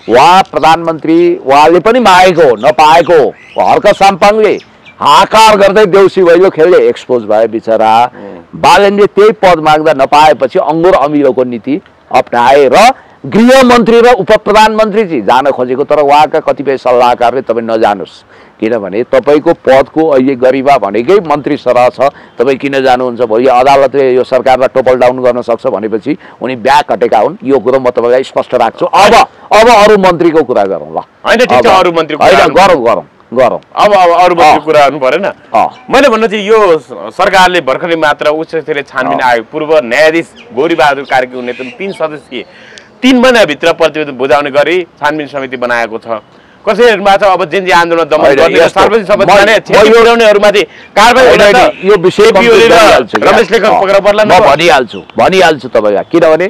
उहाँ प्रधानमन्त्री उहाँले पनि मागेको हो, नपाएको हो। हर्क साम्पाङले हाकार गर्दै देउसी भैलो खेल्दै एक्सपोज भए बिचरा। बालनले त्यही पद माग्दा नपाएपछि अङ्गुर अमिलोको नीति अप्नाए र गृहमन्त्री र उप प्रधानमन्त्री चाहिँ जान खोजेको, तर उहाँका कतिपय सल्लाहकारले तपाईँ नजानुहोस्, किनभने तपाईँको पदको अहिले गरिमा भनेकै मन्त्री सरह छ, तपाईँ किन जानुहुन्छ, भोलि अदालतले यो सरकारलाई टोपल डाउन गर्न सक्छ भनेपछि उनी ब्याग हटेका हुन्। यो कुरो म तपाईँलाई स्पष्ट राख्छु। अब अरू मन्त्रीको कुरा गरौँ ल, गरौँ अब अरू मन्त्रीको कुरा गर्नु परेन। मैले भन्नु चाहिँ यो सरकारले भर्खरै मात्र उच्च स्तरीय छानबिन आयोग पूर्व न्यायाधीश गौरीबहादुर कार्कीको नेतृत्वमा 3 सदस्यीय 3 महिनाभित्र प्रतिवेदन बुझाउने गरी छानबिन समिति बनाएको छ। कसरी छ अब जेनजी आन्दोलन दमन गर्ने सार्वजनिक सम्पत्ति छेउनेहरूमाथि कारबाही यो विषय रमेश लेखक पक्राउ पर्ला। म भनिहाल्छु तपाईँलाई, किनभने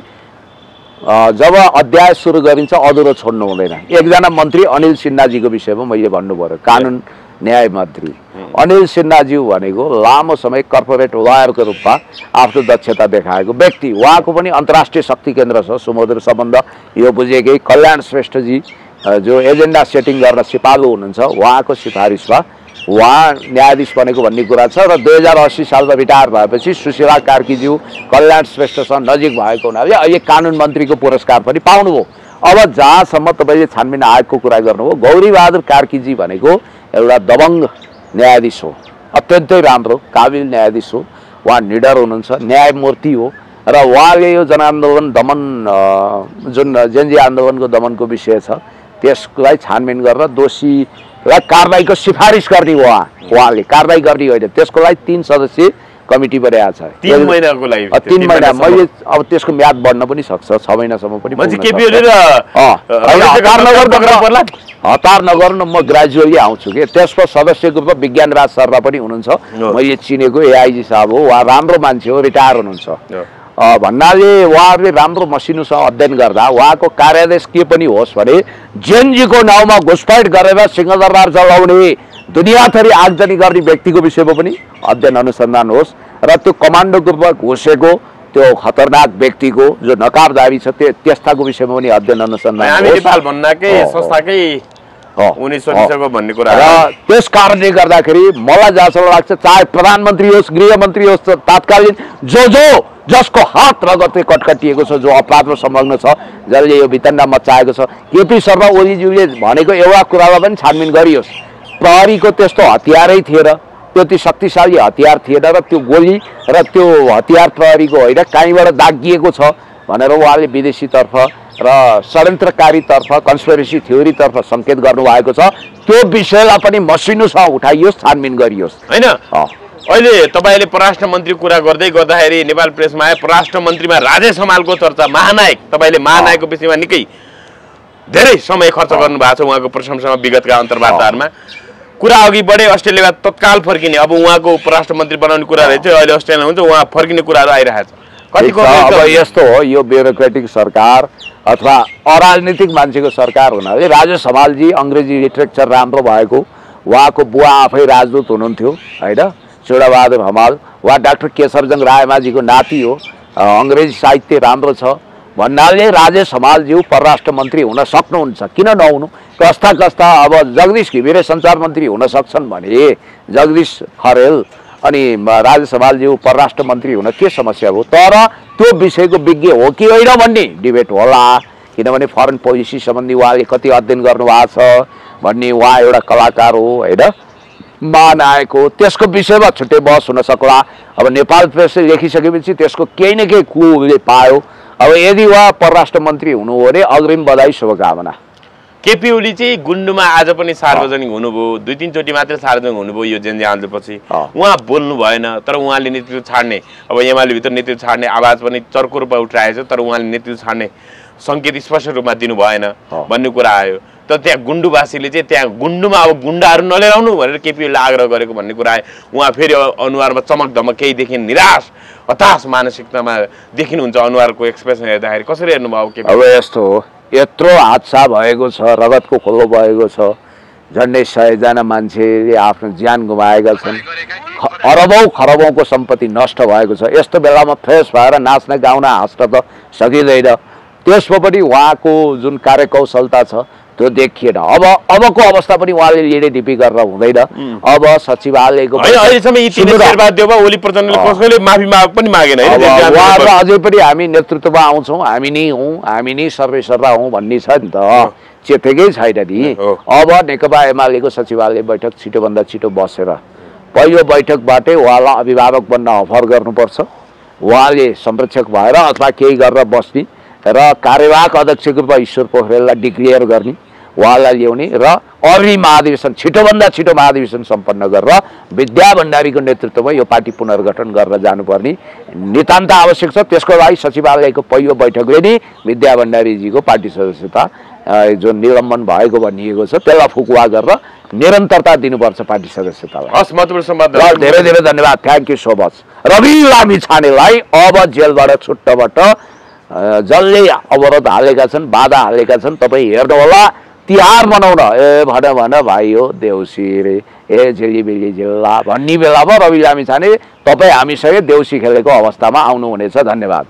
जब अध्याय सुरु गरिन्छ अधुरो छोड्नु हुँदैन। एकजना मन्त्री अनिल सिन्हाजीको विषयमा मैले भन्नु पर्यो, कानुन न्याय मन्त्री अनिल सिन्हाज्यू भनेको लामो समय कर्पोरेट लयरको रूपमा आफ्नो दक्षता देखाएको व्यक्ति। उहाँको पनि अन्तर्राष्ट्रिय शक्ति केन्द्र छ, सुमधुर सम्बन्ध, यो बुझेकै। कल्याण श्रेष्ठजी जो एजेन्डा सेटिङ गर्न सिपालु हुनुहुन्छ उहाँको सिफारिसमा उहाँ न्यायाधीश बनेको भन्ने कुरा छ र 2080 सालमा रिटायर भएपछि सुशीला कार्कीज्यू कल्याण श्रेष्ठसँग नजिक भएको हुनाले अहिले कानुन मन्त्रीको पुरस्कार पनि पाउनुभयो। अब जहाँसम्म तपाईँले छानबिन आयोगको कुरा गर्नुभयो, गौरीबहादुर कार्कीजी भनेको एउटा दबङ्ग न्यायाधीश हो, अत्यन्तै राम्रो काबिल न्यायाधीश हो, उहाँ निडर हुनुहुन्छ, न्यायमूर्ति हो र उहाँले यो जनआन्दोलन दमन जुन जेनजी आन्दोलनको दमनको विषय छ त्यसलाई छानबिन गरेर दोषीलाई कारबाहीको सिफारिस गर्ने उहाँले कारबाही गर्ने होइन, त्यसको लागि 3 सदस्यीय कमिटी बनाएको छ। 3 महिनाको लागि 3 महिना मैले अब त्यसको म्याद बढ्न पनि सक्छ, 6 महिनासम्म पनि हतार नगर्नु। म ग्रेजुअली आउँछु कि त्यसको सदस्यको रूपमा विज्ञानराज शर्मा पनि हुनुहुन्छ, मैले चिनेको एआइजी साहब हो, उहाँ राम्रो मान्छे हो, रिटायर हुनुहुन्छ भन्नाले उहाँहरूले राम्रो मसिनोसँग अध्ययन गर्दा उहाँको कार्यादेश के पनि होस् भने जेनजीको नाउँमा घुसपैठ गरेर सिंहदरबार चलाउने दुनियाँभरि आगजनी गर्ने व्यक्तिको विषयमा पनि अध्ययन अनुसन्धान होस् र त्यो कमान्डोको रूपमा घुसेको त्यो खतरनाक व्यक्तिको जो नकाबदारी छ त्यस्ताको विषयमा पनि अध्ययन अनुसन्धान र त्यस कारणले गर्दाखेरि मलाई जहाँसम्म लाग्छ चाहे प्रधानमन्त्री होस्, गृहमन्त्री होस्, तात्कालीन जसको हात रगतले कटकटिएको छ, जो अपराधमा संलग्न छ, जसले यो वितण्डा मचाएको छ, केपी शर्मा ओलीज्यूले भनेको एउटा कुरालाई पनि छानबिन गरियोस्। प्रहरीको त्यस्तो हतियारै थिएन, त्यति शक्तिशाली हतियार थिएन र त्यो गोली र त्यो हतियार प्रहरीको होइन कहीँबाट दागिएको छ भनेर उहाँले विदेशीतर्फ र षड्यन्त्रकारीतर्फ कन्स्पिरेसी थ्योरीतर्फ सङ्केत गर्नुभएको छ। त्यो विषयलाई पनि मसिनोसँग उठाइयोस्, छानबिन गरियोस् होइन। अहिले तपाईँले परराष्ट्र मन्त्री कुरा गर्दै गर्दाखेरि नेपाल प्रेसमा आए परराष्ट्र मन्त्रीमा राजेश हमालको चर्चा, महानायक, तपाईँले महानायकको विषयमा निकै धेरै समय खर्च गर्नुभएको छ उहाँको प्रशंसामा विगतका अन्तर्वार्ताहरूमा। कुरा अघि बढे अस्ट्रेलिया तत्काल फर्किने, अब उहाँको परराष्ट्र मन्त्री बनाउने कुरा रहेछ, अहिले अस्ट्रेलिया हुन्छ, उहाँ फर्किने कुराहरू आइरहेछ। अब यस्तो हो, यो ब्युरोक्रेटिक सरकार अथवा अराजनीतिक मान्छेको सरकार हुनाले राजेश हमालजी अङ्ग्रेजी लिटरेचर राम्रो भएको, उहाँको बुवा आफै राजदूत हुनुहुन्थ्यो होइन, चुडाबहादुर हमाल, उहाँ डाक्टर केशरजङ रायमाझीको नाति हो, अङ्ग्रेजी साहित्य राम्रो छ भन्नाले राजेश हमालज्यू परराष्ट्र मन्त्री हुन सक्नुहुन्छ, किन नहुनु। कस्ता अब जगदीश घिमिरे सञ्चार मन्त्री हुन सक्छन् भने जगदीश खरेल अनि राजेश हमालज्यू परराष्ट्र मन्त्री हुन के समस्या हो। तर त्यो विषयको विज्ञ हो कि होइन भन्ने डिबेट होला, किनभने फरेन पोलिसी सम्बन्धी उहाँले कति अध्ययन गर्नुभएको छ भन्ने, उहाँ एउटा कलाकार हो होइन, महानायक हो, त्यसको विषयमा छुट्टै बहस हुन सक्ला। अब नेपाल प्रेसले लेखिसकेपछि त्यसको केही न केही कुले पायो। अब यदि उहाँ परराष्ट्र मन्त्री हुनु हो भने अग्रिम बधाई शुभकामना। केपी ओली चाहिँ गुन्डुमा आज पनि सार्वजनिक हुनुभयो, 2-3 चोटि मात्रै सार्वजनिक हुनुभयो यो जेनजी आन्दोलनपछि। उहाँ बोल्नु भएन, तर उहाँले नेतृत्व छाड्ने, अब एमाले भित्र नेतृत्व छाड्ने आवाज पनि चर्को रूपमा उठाएछ, तर उहाँले नेतृत्व छाड्ने सङ्केत स्पष्ट रूपमा दिनु भएन भन्ने कुरा आयो। तर त्यहाँ गुन्डुवासीले चाहिँ त्यहाँ गुन्डुमा अब गुन्डाहरू नलिएर आउनु भनेर केपी ओलीले आग्रह गरेको भन्ने कुरा आयो। उहाँ फेरि अनुहारमा चमक धमक केही देखिन, निराश हताश मानसिकतामा देखिनुहुन्छ अनुहारको एक्सप्रेसन हेर्दाखेरि, कसरी हेर्नुभयो केपी? अब यस्तो हो, यत्रो हादसा भएको छ, रगतको खोलो भएको छ, झन्डै 100 जना मान्छेले आफ्नो ज्यान गुमाएका छन्, अरबौँ खरबौँको सम्पत्ति नष्ट भएको छ। यस्तो बेलामा फ्रेस भएर नाच्न गाउन हाँस्न त सकिँदैन। त्यसमा पनि उहाँको जुन कार्यकौशलता छ त्यो देखिएन। अबको अवस्था पनि उहाँले लिडेडिपी गरेर हुँदैन। अब सचिवालयको अझै पनि हामी नेतृत्वमा आउँछौँ, हामी नै सर्वेसर्वा हौँ भन्ने छ नि त, चेतेकै छैन नि। अब नेकपा एमालेको सचिवालय बैठक छिटोभन्दा छिटो बसेर पहिलो बैठकबाटै उहाँलाई अभिभावक बन्न अफर गर्नुपर्छ, उहाँले संरक्षक भएर अथवा केही गरेर बस्ने र कार्यवाहक अध्यक्षको रूपमा ईश्वर पोखरेललाई डिक्लेयर गर्ने, उहाँलाई ल्याउने र अर्ली महाधिवेशन छिटोभन्दा छिटो महाधिवेशन सम्पन्न गरेर विद्या भण्डारीको नेतृत्वमा यो पार्टी पुनर्गठन गरेर जानुपर्ने नितान्त आवश्यक छ। त्यसको लागि सचिवालयको पहिलो बैठकले नै विद्या भण्डारीजीको पार्टी सदस्यता जो निलम्बन भएको भनिएको छ त्यसलाई फुकुवा गरेर निरन्तरता दिनुपर्छ पार्टी सदस्यतालाई। हस्, महत्त्वपूर्ण संवाद, धेरै धेरै धन्यवाद, thank you so much. Rabi लामिछानेलाई अब जेलबाट छुट्टबाट जसले अवरोध हालेका छन्, बाधा हालेका छन्, तपाईँ हेर्नुहोला। तिहार मनाउन भन भाइ हो देउसी रे, झिलिबिली जिल्ला भन्ने बेलामा रवि लामिछाने तपाईँ हामीसँग देउसी खेलेको अवस्थामा आउनुहुनेछ। धन्यवाद।